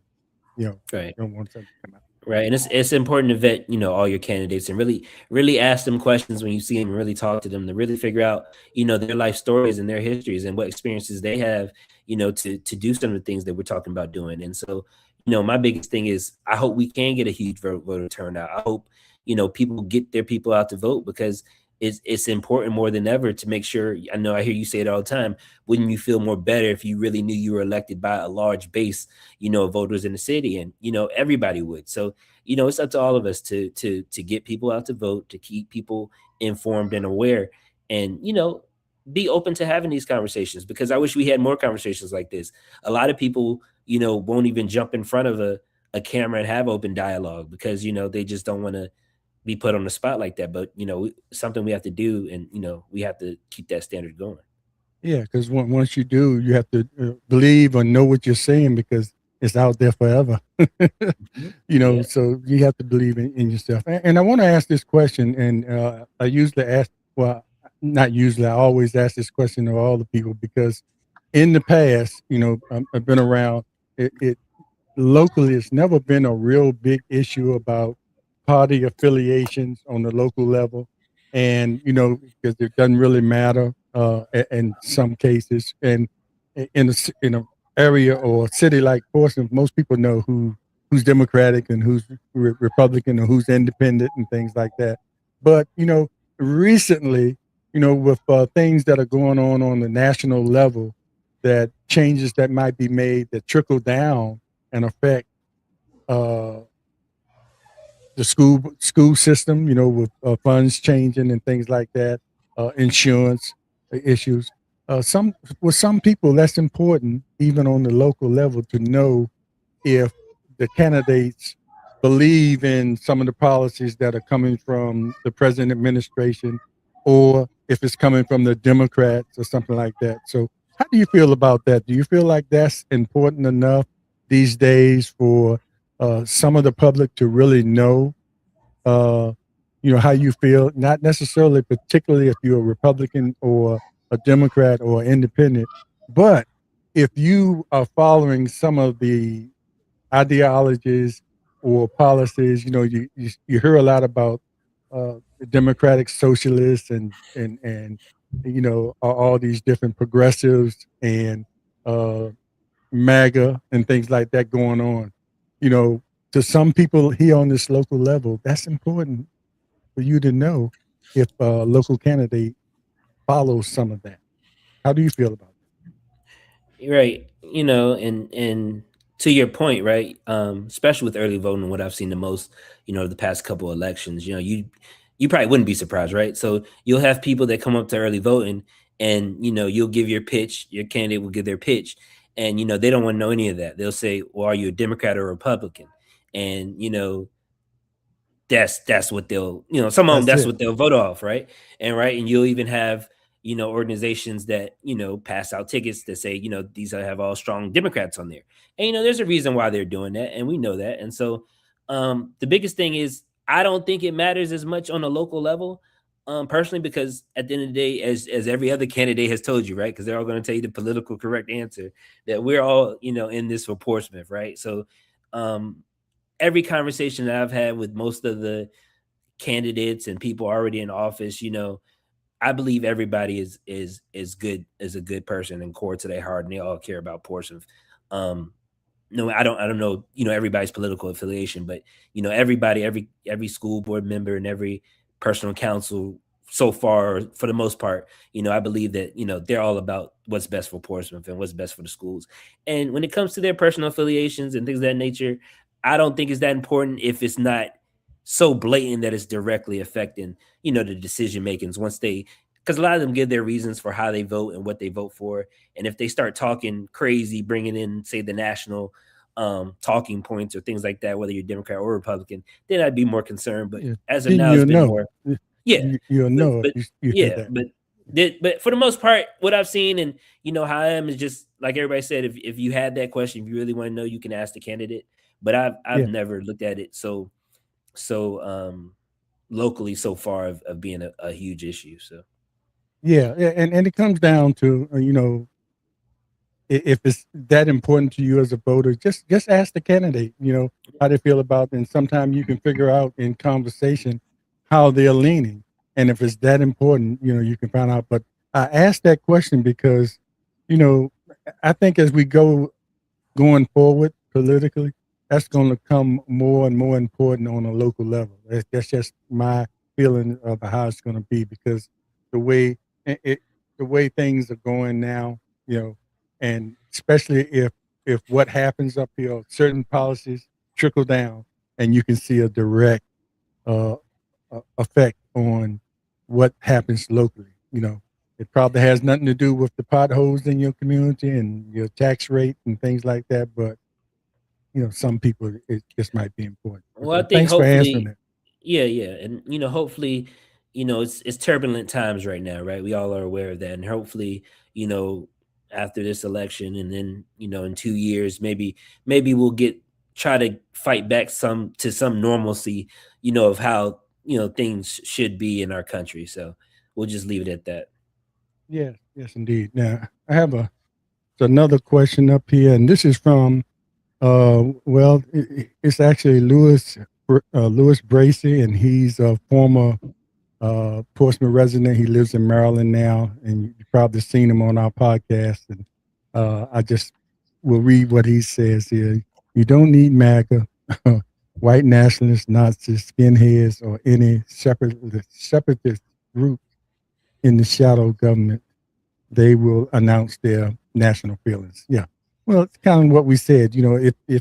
You know, Right. you don't want something to come out. Right. And it's important to vet, all your candidates and really ask them questions when you see them and really talk to them to really figure out, their life stories and their histories and what experiences they have, to do some of the things that we're talking about doing. And so, my biggest thing is I hope we can get a huge voter turnout. I hope, people get their people out to vote because it's important more than ever to make sure. I know I hear you say it all the time. Wouldn't you feel more better if you really knew you were elected by a large base, of voters in the city? And everybody would. So it's up to all of us to get people out to vote, to keep people informed and aware, and be open to having these conversations, because I wish we had more conversations like this. A lot of people won't even jump in front of a camera and have open dialogue because they just don't want to be put on the spot like that. But something we have to do, and we have to keep that standard going. Yeah, because once you do, you have to believe or know what you're saying because it's out there forever. Mhm. Yeah. So you have to believe in yourself. And I want to ask this question, and I usually ask, well, not usually, I always ask this question to all the people because in the past, I've been around. It locally, it's never been a real big issue about party affiliations on the local level, and because it doesn't really matter in some cases. And in a area or a city like Portsmouth, most people know who's Democratic and who's Republican and who's independent and things like that. But recently, with things that are going on the national level, that changes that might be made that trickle down and affect uh, the school system, with funds changing and things like that, insurance issues. Some with some people, that's important, even on the local level, to know if the candidates believe in some of the policies that are coming from the present administration, or if it's coming from the Democrats or something like that. So, how do you feel about that? Do you feel like that's important enough these days for some of the public to really know, uh, how you feel? Not necessarily, particularly if you're a Republican or a Democrat or independent, but if you are following some of the ideologies or policies. You hear a lot about the democratic socialists and all these different progressives and uh, MAGA and things like that going on. You know, to some people here on this local level, that's important for you to know if a local candidate follows some of that. How do you feel about Right. And to your point, right? Especially with early voting, what I've seen the most, the past couple elections, you probably wouldn't be surprised, right? So you'll have people that come up to early voting, and you'll give your pitch, your candidate will give their pitch, and they don't want to know any of that. They'll say, well, are you a Democrat or a Republican? And that's what they'll, some of them, that? That's that's it. what they'll vote off, right? And you'll even have organizations that pass out tickets that say these have all strong Democrats on there, and there's a reason why they're doing that, and we know that. And so the biggest thing is, I don't think it matters as much on a local level, personally, because at the end of the day, as every other candidate has told you, right, because they're all going to tell you the political correct answer, that we're all in this for Portsmouth, right? So um every conversation that I've had with most of the candidates and people already in office, I believe everybody is good, is a good person and core to their heart, and they all care about Portsmouth. Um, no, I don't know, everybody's political affiliation, but everybody, every school board member and every personal council so far, for the most part, I believe that they're all about what's best for Portsmouth and what's best for the schools. And when it comes to their personal affiliations and things of that nature, I don't think it's that important if it's not so blatant that it's directly affecting, the decision makings once they, because a lot of them give their reasons for how they vote and what they vote for. And if they start talking crazy, bringing in, say, the national talking points or things like that, whether you're Democrat or Republican, then I'd be more concerned. But Yeah. as of Then now, it's you'll been know. more, yeah. You'll But know if but you hear yeah, that. but for the most part, what I've seen and how I am is just like everybody said. If you had that question, if you really want to know, you can ask the candidate. But I've Yeah. never looked at it so locally so far of being a huge issue. So Yeah. And it comes down to, if it's that important to you as a voter, just ask the candidate, how they feel about it. And sometimes you can figure out in conversation how they're leaning. And if it's that important, you can find out. But I asked that question because, you know, I think as we going forward politically, that's going to come more and more important on a local level. That's just my feeling of how it's going to be because the way it, the way things are going now, and especially if what happens up here, certain policies trickle down, and you can see a direct uh, effect on what happens locally. It probably has nothing to do with the potholes in your community and your tax rate and things like that, but some people it just might be important. But well, I think thanks for answering hopefully, that. yeah, and hopefully, it's turbulent times right now, right? We all are aware of that, and hopefully, you know, after this election, and then in 2 years, maybe we'll try to fight back some normalcy, of how things should be in our country. So we'll just leave it at that. Yes, yes, indeed. Now I have another question up here, and this is from well, it's actually Louis Bracy, and he's a former Portsmouth resident. He lives in Maryland now, and you've probably seen him on our podcast. And I just will read what he says here. You don't need MAGA, white nationalists, Nazis, skinheads, or any separatist group in the shadow government. They will announce their national feelings. Yeah. Well, it's kind of what we said. If you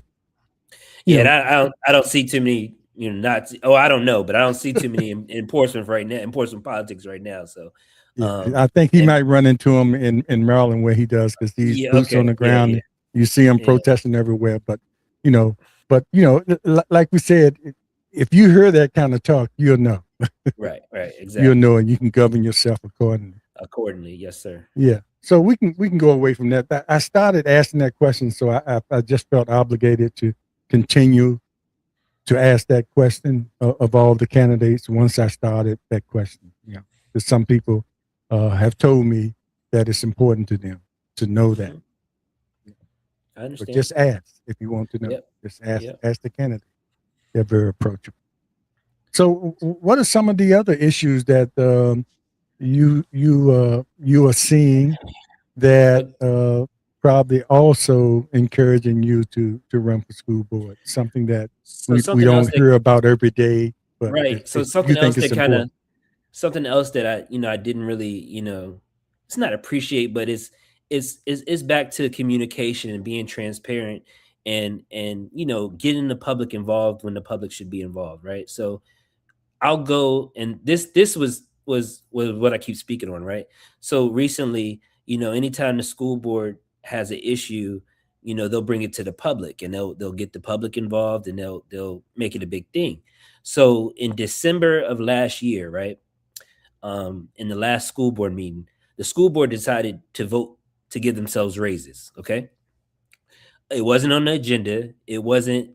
Yeah, and know, I don't see too many, not. Oh, I don't know, but I don't see too many in Portsmouth right now, in Portsmouth politics right now. So, yeah, I think he and might run into him in Maryland where he does because he's yeah, boots on okay, the yeah, ground. yeah, And you see him yeah, protesting everywhere. You know, like we said, if you hear that kind of talk, you'll know. right, You'll exactly. know, and you can govern yourself accordingly. Accordingly, yes, sir. Yeah. So we can go away from that. I started asking that question, so I just felt obligated to continue to ask that question of all the candidates once I started that question. Because some people have told me that it's important to them to know that. Hmm. I But understand. just ask if you want to know. Yep, Just ask yep. ask the candidate. They're very approachable. So, what are some of the other issues that you are seeing that But probably also encouraging you to run for school board? Something that so we something else don't that hear about every day, but right. So you something think else it's that kind of important. something else that I didn't really it's not appreciate, but it's back to communication and being transparent and getting the public involved when the public should be involved, right? So I'll go and this was what I keep speaking on, right? So recently, anytime the school board has an issue, they'll bring it to the public and they'll get the public involved and they'll make it a big thing. So in December of last year, right? In the last school board meeting, the school board decided to vote to give themselves raises. Okay. It wasn't on the agenda. It wasn't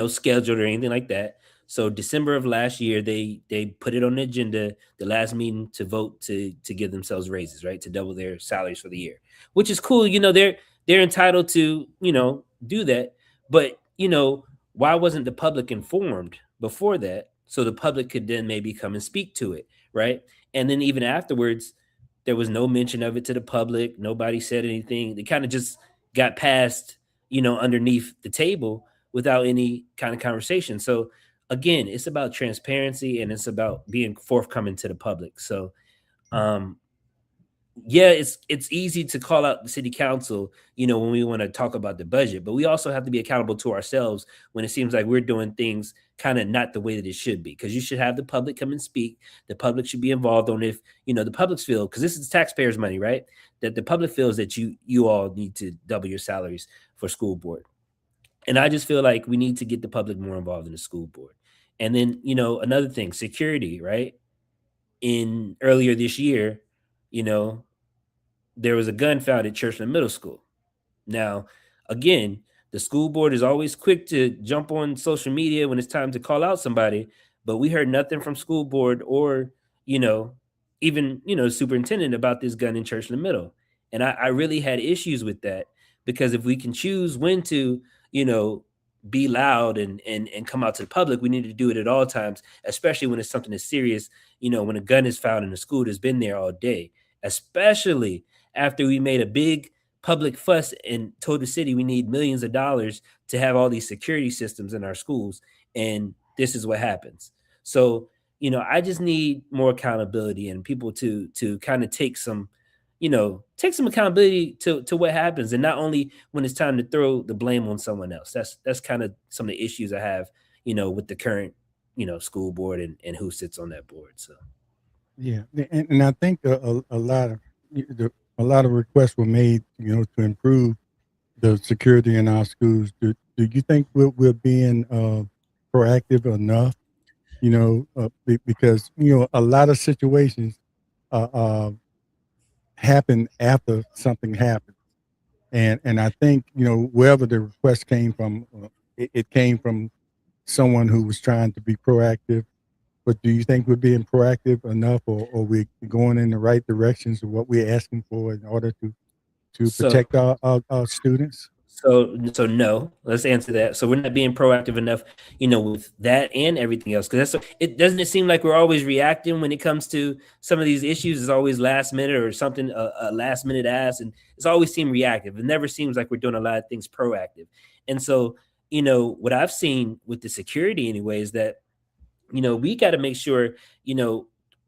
scheduled or anything like that. So December of last year, they put it on the agenda, the last meeting to vote to give themselves raises, right, to double their salaries for the year, which is cool. They're entitled to do that, but why wasn't the public informed before that so the public could then maybe come and speak to it, right? And then even afterwards, there was no mention of it to the public. Nobody said anything. They kind of just got passed, underneath the table without any kind of conversation. So again, it's about transparency and it's about being forthcoming to the public. So um yeah, it's easy to call out the city council, when we want to talk about the budget, but we also have to be accountable to ourselves when it seems like we're doing things kind of not the way that it should be. Because you should have the public come and speak. The public should be involved on if the public's feel, because this is taxpayers' money, right? That the public feels that you all need to double your salaries for school board, and I just feel like we need to get the public more involved in the school board. And then another thing, security, right? In earlier this year, you know there was a gun found at Churchland Middle School. Now, again, the school board is always quick to jump on social media when it's time to call out somebody, but we heard nothing from school board or, you know, even, superintendent about this gun in Churchland Middle. And I really had issues with that, because if we can choose when to, you know, be loud and come out to the public, we need to do it at all times, especially when it's something that's serious, when a gun is found in a school that's been there all day, especially after we made a big public fuss and told the city we need millions of dollars to have all these security systems in our schools, and this is what happens. So I just need more accountability and people to kind of take some accountability to what happens, and not only when it's time to throw the blame on someone else. That's kind of some of the issues I have with the current school board and who sits on that board. So Yeah, and I think a lot of a lot of requests were made, to improve the security in our schools. Do you think we're being proactive enough? Because a lot of situations happen after something happens, and I think wherever the request came from, it came from someone who was trying to be proactive. But do you think we're being proactive enough, or we going in the right directions of what we're asking for in order to so protect our students? So no, let's answer that. So we're not being proactive enough, with that and everything else. Because it seem like we're always reacting when it comes to some of these issues. It's always last minute or something, a last minute ask, and it's always seemed reactive. It never seems like we're doing a lot of things proactive. And so, what I've seen with the security anyway is that we got to make sure, you know,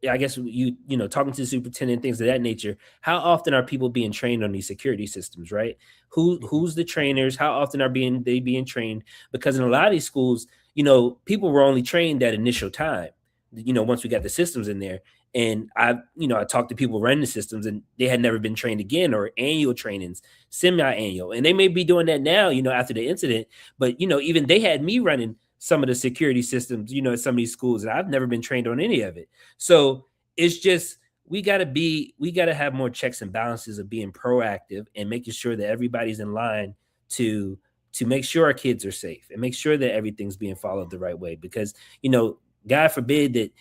I guess talking to the superintendent, things of that nature. How often are people being trained on these security systems, right? Who's the trainers? How often are they being trained? Because in a lot of these schools, people were only trained that initial time. Once we got the systems in there, and I talked to people running the systems, and they had never been trained again, or annual trainings, semi-annual, and they may be doing that now, after the incident. But even they had me running some of the security systems, at some of these schools, and I've never been trained on any of it. So it's just we gotta have more checks and balances of being proactive and making sure that everybody's in line to to make sure our kids are safe and make sure that everything's being followed the right way. Because God forbid that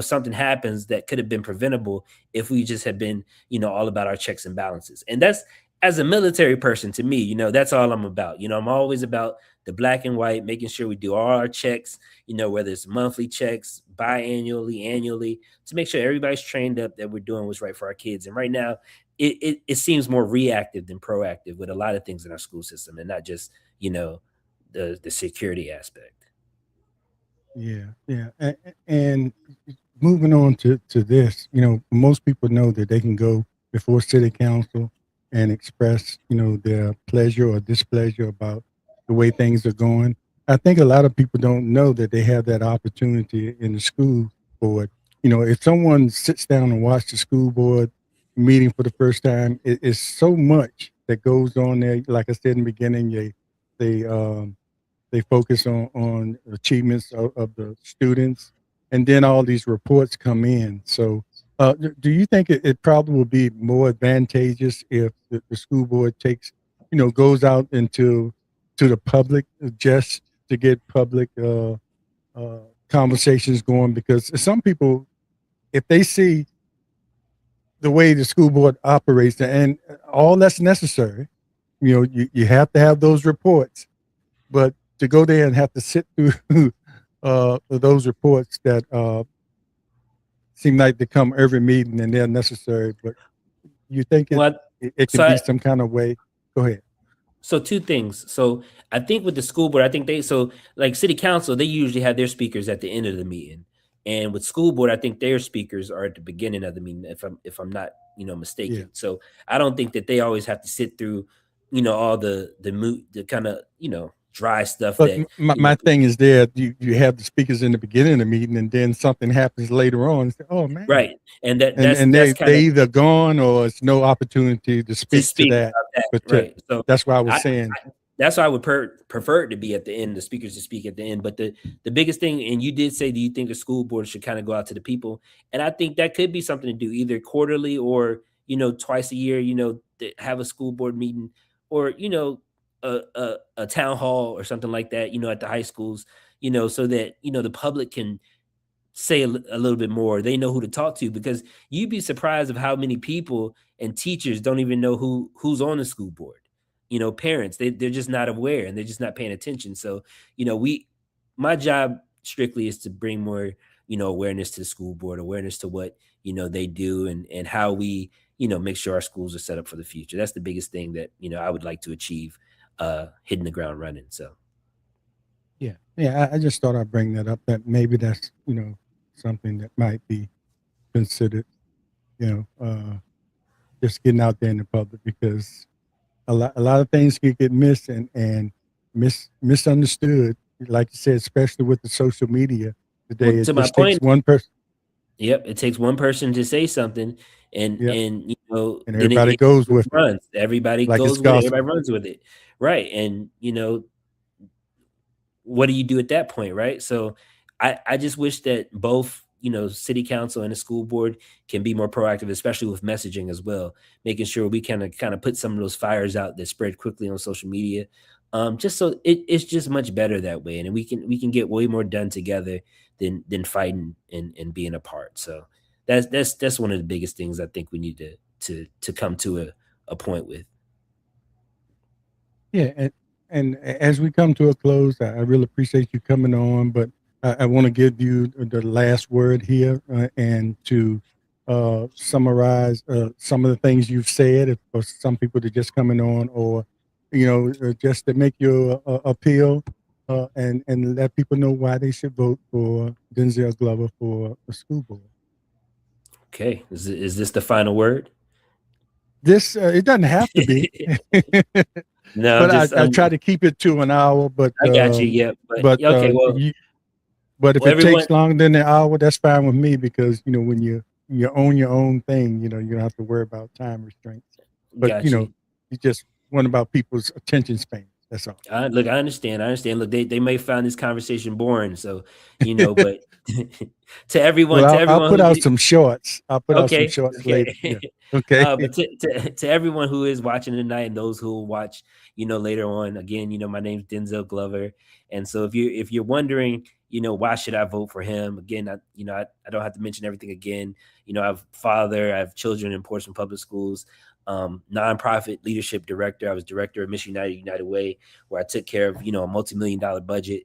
something happens that could have been preventable if we just had been all about our checks and balances. And that's, as a military person, to me, that's all I'm about. I'm always about the black and white, making sure we do all our checks, whether it's monthly checks, biannually, annually, to make sure everybody's trained up that we're doing what's right for our kids. And right now, it seems more reactive than proactive with a lot of things in our school system, and not just the security aspect. Yeah, yeah. And moving on to this, most people know that they can go before city council and express, their pleasure or displeasure about the way things are going. I think a lot of people don't know that they have that opportunity in the school board. If someone sits down and watch the school board meeting for the first time, it's so much that goes on there. Like I said in the beginning, they they focus on achievements of the students, and then all these reports come in. So, do you think it probably will be more advantageous if the school board takes, goes out into to the public just to get public conversations going? Because some people, if they see the way the school board operates and all that's necessary, you have to have those reports, but to go there and have to sit through those reports that seem like they come every meeting and they're necessary, but you think Well, it can so be I, some kind of way? Go ahead. so two things. So I think with the school board, I think like city council, they usually have their speakers at the end of the meeting. And with school board, I think their speakers are at the beginning of the meeting, if I'm not Yeah. mistaken. So I don't think that they always have to sit through all the kind of dry stuff But that my thing is there, you have the speakers in the beginning of the meeting, and then something happens later on. Say, oh man, right, and that and that's and that's kind they of either gone or it's no opportunity to to speak to speak that. about that, But right? So that's why I was I, saying, I that's why I would prefer it to be at the end, the speakers to speak at the end. But the biggest thing, and you did say, do you think the school board should kind of go out to the people? And I think that could be something to do either quarterly or twice a year. Have a school board meeting or a town hall or something like that. At the high schools. So that the public can say a little bit more. They know who to talk to, because you'd be surprised of how many people and teachers don't even know who's on the school board. Parents, they're just not aware, and they're just not paying attention. So, we my job strictly is to bring more, awareness to the school board, awareness to what, they do, and how we, make sure our schools are set up for the future. That's the biggest thing that, I would like to achieve, hitting the ground running. So yeah, yeah. I just thought I'd bring that up. That maybe that's something that might be considered. Just getting out there in the public, because a lot of things can get missed and misunderstood. Like you said, especially with the social media well, today, it to my just takes point, one person. yep, it takes one person to say something, and Yeah, and then everybody it goes with it runs. Everybody like it's goes with it. Everybody gospel. runs with it, right? And what do you do at that point, right? So I just wish that both city council and the school board can be more proactive, especially with messaging as well, making sure we kind of put some of those fires out that spread quickly on social media, just so it's just much better that way, and we can get way more done together than fighting and being apart. So that's one of the biggest things I think we need to come to a point with. Yeah, and as we come to a close, I really appreciate you coming on, but I want to give you the last word here, and to summarize some of the things you've said, if for some people that just coming on, or just to make your appeal, and let people know why they should vote for Denzel Glover for the school board. Okay, is this the final word? This it doesn't have to be, No, but I try to keep it to an hour. But I got you. Yeah, but but yeah, okay. Well, you But if well, it everyone, takes longer than an hour, that's fine with me, because when you own your own thing, you don't have to worry about time restraints. But got you. you just want about people's attention span. That's all. Look, I understand. I understand. Look, they may find this conversation boring, so but Well, to I'll everyone put who out some shorts. I'll put out some okay, shorts later. okay. Yeah. Okay. But to everyone who is watching tonight and those who will watch, later on, again, my name's Denzel Glover. And so if you're wondering, why should I vote for him? Again, I don't have to mention everything again. I have father, I have children in Portsmouth Public Schools, nonprofit leadership director. I was director of Mission United Way, where I took care of, a multi-million-dollar budget.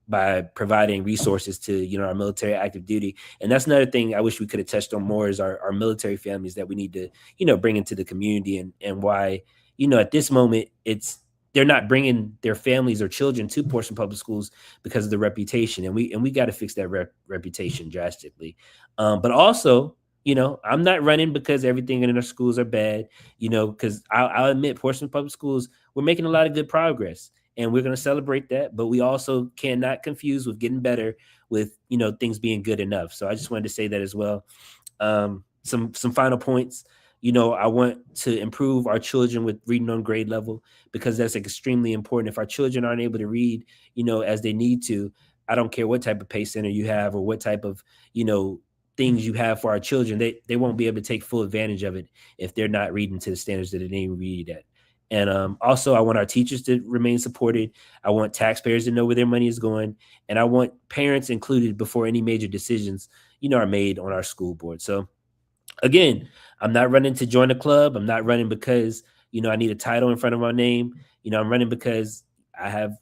By providing resources to our military active duty. And that's another thing I wish we could have touched on more, is our military families that we need to bring into the community, and why at this moment they're not bringing their families or children to Portsmouth Public Schools because of the reputation, and we got to fix that reputation drastically. But also, I'm not running because everything in our schools are bad, because I'll admit Portsmouth Public Schools, we're making a lot of good progress, and we're going to celebrate that, but we also cannot confuse with getting better with things being good enough. So I just wanted to say that as well. Some final points. I want to improve our children with reading on grade level, because that's extremely important. If our children aren't able to read as they need to, I don't care what type of pay center you have or what type of things you have for our children, they won't be able to take full advantage of it if they're not reading to the standards that they need to read at. And also, I want our teachers to remain supported. I want taxpayers to know where their money is going, and I want parents included before any major decisions, are made on our school board. So, again, I'm not running to join a club. I'm not running because I need a title in front of my name. I'm running because I have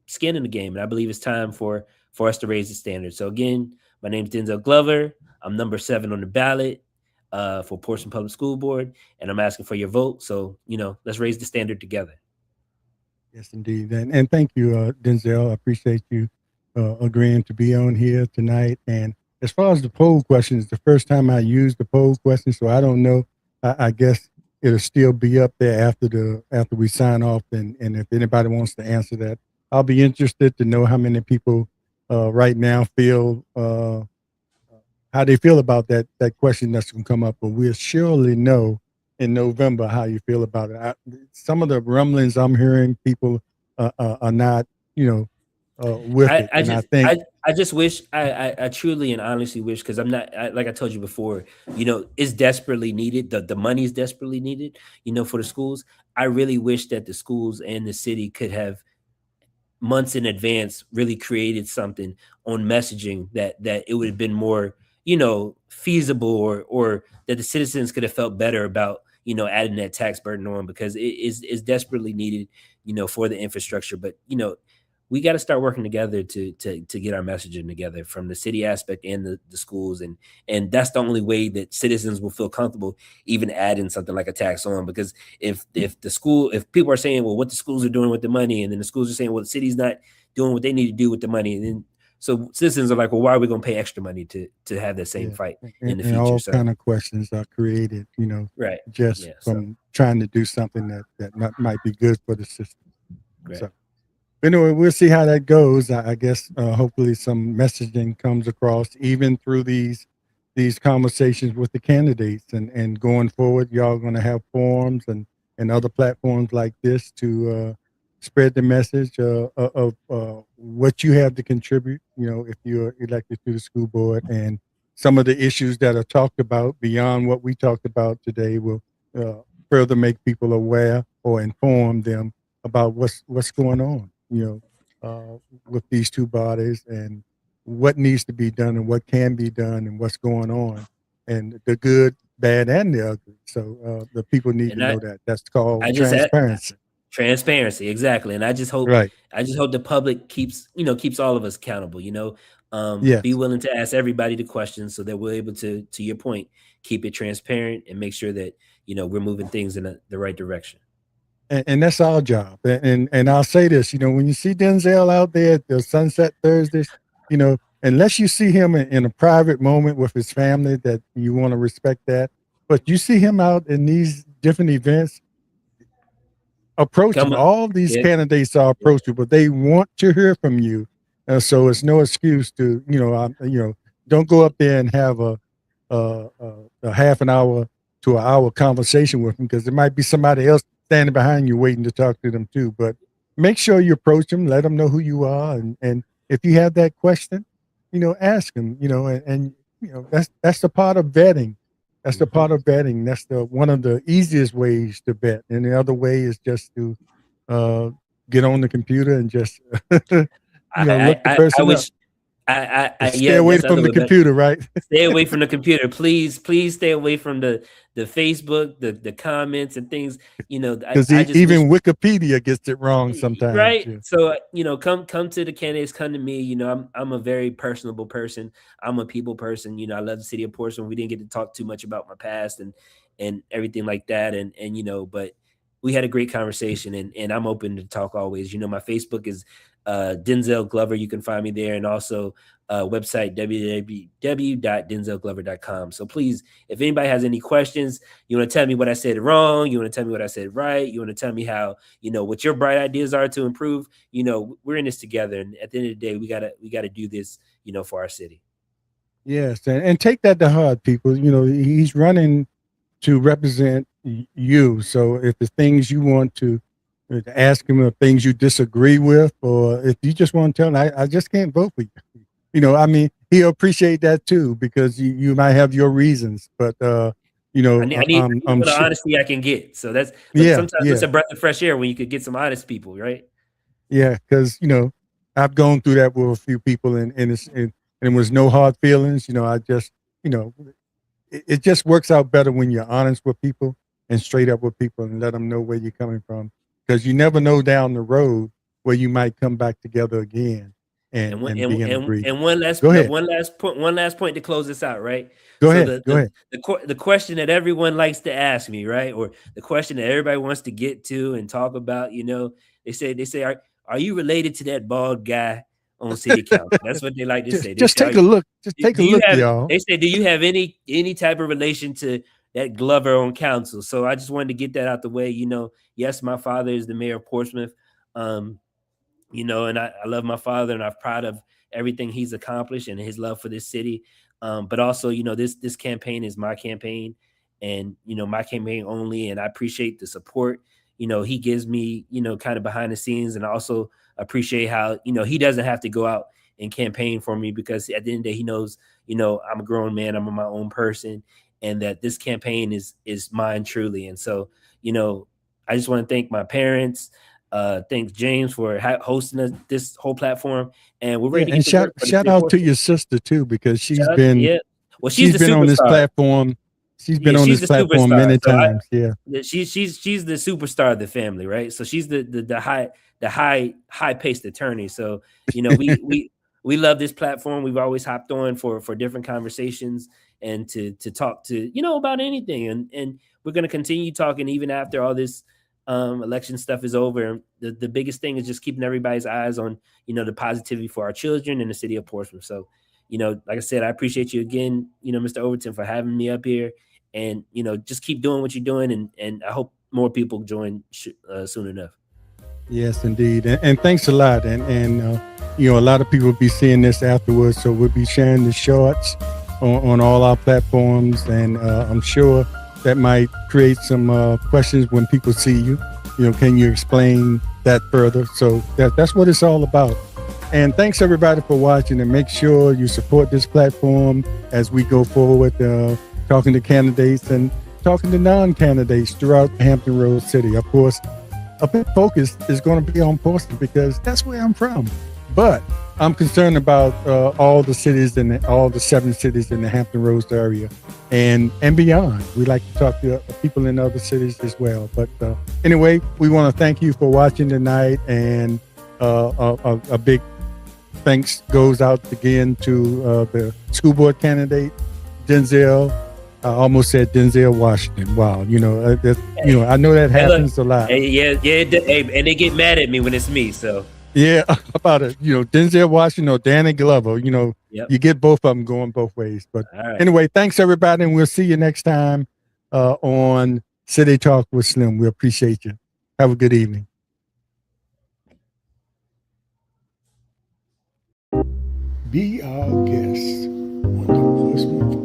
skin in the game, and I believe it's time for us to raise the standard. So, again, my name's Denzel Glover. I'm number 7 on the ballot for Portsmouth Public School Board, and I'm asking for your vote. So, let's raise the standard together. Yes, indeed. And thank you, Denzel. I appreciate you agreeing to be on here tonight. And as far as the poll question, it's the first time I used the poll question, so I don't know. I guess it'll still be up there after we sign off. And if anybody wants to answer that, I'll be interested to know how many people right now feel how they feel about that question that's going to come up. But we'll surely know in November how you feel about it. Some of the rumblings I'm hearing, people are not, with I, it, I and I just think, I just wish I truly and honestly wish, because I'm not like I told you before, it's desperately needed. The money is desperately needed, for the schools. I really wish that the schools and the city could have months in advance really created something on messaging that it would have been more feasible, or that the citizens could have felt better about adding that tax burden on, because it is desperately needed for the infrastructure. But we got to start working together to get our messaging together from the city aspect and the schools, and that's the only way that citizens will feel comfortable even adding something like a tax on. Because if people are saying, well, what the schools are doing with the money, and then the schools are saying, well, the city's not doing what they need to do with the money, and then so citizens are like, well, why are we going to pay extra money to have that same yeah, fight in and, the and future? all So kind of questions are created, right, just yeah, so from trying to do something that might be good for the system. great. So. Anyway, we'll see how that goes. I guess hopefully some messaging comes across even through these conversations with the candidates, and going forward, y'all going to have forums and other platforms like this to spread the message of what you have to contribute. If you're elected to the school board, and some of the issues that are talked about beyond what we talked about today will uh, further make people aware or inform them about what's going on, with these two bodies, and what needs to be done and what can be done and what's going on, and the good, bad, and the ugly. So the people need to And I know that. That's called I just transparency. transparency, exactly. And Right. I just hope the public keeps all of us accountable, be Yes. willing to ask everybody the questions so that we're able to your point, keep it transparent and make sure that, we're moving things in the right direction. And that's our job. And I'll say this, when you see Denzel out there at the Sunset Thursdays, unless you see him in a private moment with his family, that you want to respect that. But you see him out in these different events, approach Come them. on. All these Yeah. candidates are approachable. They want to hear from you, so it's no excuse to don't go up there and have a half an hour to an hour conversation with them, because there might be somebody else standing behind you waiting to talk to them too. But make sure you approach them, let them know who you are, and if you have that question, ask them. And that's the part of vetting. That's the Mhm. part of vetting. That's the one of the easiest ways to vet. And the other way is just to uh, get on the computer and just look the I person up. wish I Stay yeah, away that's the from other the way, but computer, right? stay away from the computer. Please stay away from the Facebook, the comments and things. Because I just wish. even Wikipedia gets it wrong sometimes. Right. Yeah. So, come to the candidates, come to me. I'm a very personable person. I'm a people person. I love the city of Portsmouth. We didn't get to talk too much about my past and everything like that. And but we had a great conversation, and I'm open to talk always. My Facebook is Denzel Glover. You can find me there, and also website www.denzelglover.com. So please, if anybody has any questions, you want to tell me what I said wrong, you want to tell me what I said right, you want to tell me how what your bright ideas are to improve. We're in this together, and at the end of the day, we gotta do this, for our city. Yes, and take that to heart, people. He's running to represent you. So if the things you want to ask him, or things you disagree with, or if you just want to tell him, I just can't vote for you. I mean, he'll appreciate that too, because you might have your reasons. But I need I'm all the sure. honesty I can get. So that's look. Yeah, Sometimes it's yeah, a breath of fresh air when you could get some honest people, right? yeah. Because I've gone through that with a few people, and it was no hard feelings. I just you know it just works out better when you're honest with people and straight up with people, and let them know where you're coming from, because you never know down the road where you might come back together again and And one and and be in and, agreement. and one last Go ahead. one last point to close this out, right? Go So ahead. the Go the ahead. the question that everyone likes to ask me, right? Or the question that everybody wants to get to and talk about, they say, are you related to that bald guy on city council. That's what they like to say. They Just say, take a look. Just take a do you look, have? y'all. They say, do you have any type of relation to that Glover on council? So I just wanted to get that out the way. Yes, my father is the mayor of Portsmouth. And I love my father, and I'm proud of everything he's accomplished and his love for this city. But also, this campaign is my campaign, and my campaign only. And I appreciate the support he gives me, kind of behind the scenes, and I also appreciate how he doesn't have to go out and campaign for me, because at the end of the day, he knows I'm a grown man, I'm my own person, and that this campaign is mine truly. And so I just want to thank my parents. Thanks James for hosting this whole platform, and we're Yeah, ready to and get to work for the shout city of out to Portsmouth. your sister too, because Shout out, yeah. Well, she's she's the been on this superstar. platform. She's been Yeah, on she's this the platform superstar. many So times. Yeah. she's the superstar of the family, right? So she's the high paced attorney. So we love this platform. We've always hopped on for different conversations and to talk to about anything, and we're gonna continue talking even after all this election stuff is over. The biggest thing is just keeping everybody's eyes on the positivity for our children in the city of Portsmouth. So like I said, I appreciate you again, Mr. Overton, for having me up here, and just keep doing what you're doing, and I hope more people join soon enough. Yes, indeed, and thanks a lot. And a lot of people will be seeing this afterwards, so we'll be sharing the shorts on all our platforms, and I'm sure that might create some questions when people see you. Can you explain that further? So that's what it's all about. And thanks everybody for watching, and make sure you support this platform as we go forward, talking to candidates and talking to non-candidates throughout Hampton Roads City. Of course, a big focus is going to be on Portsmouth because that's where I'm from. But I'm concerned about all the cities and all the 7 cities in the Hampton Roads area and beyond. We like to talk to people in other cities as well. But anyway, we want to thank you for watching tonight, and a big thanks goes out again to the school board candidate, Denzel. I almost said Denzel Washington. Wow, I know that happens a lot. Yeah, and they get mad at me when it's me. So yeah, about it. Denzel Washington or Danny Glover. Yep. You get both of them going both ways. But right. Anyway, thanks everybody, and we'll see you next time on City Talk with Slim. We appreciate you. Have a good evening. Be our guest on the Portsmouth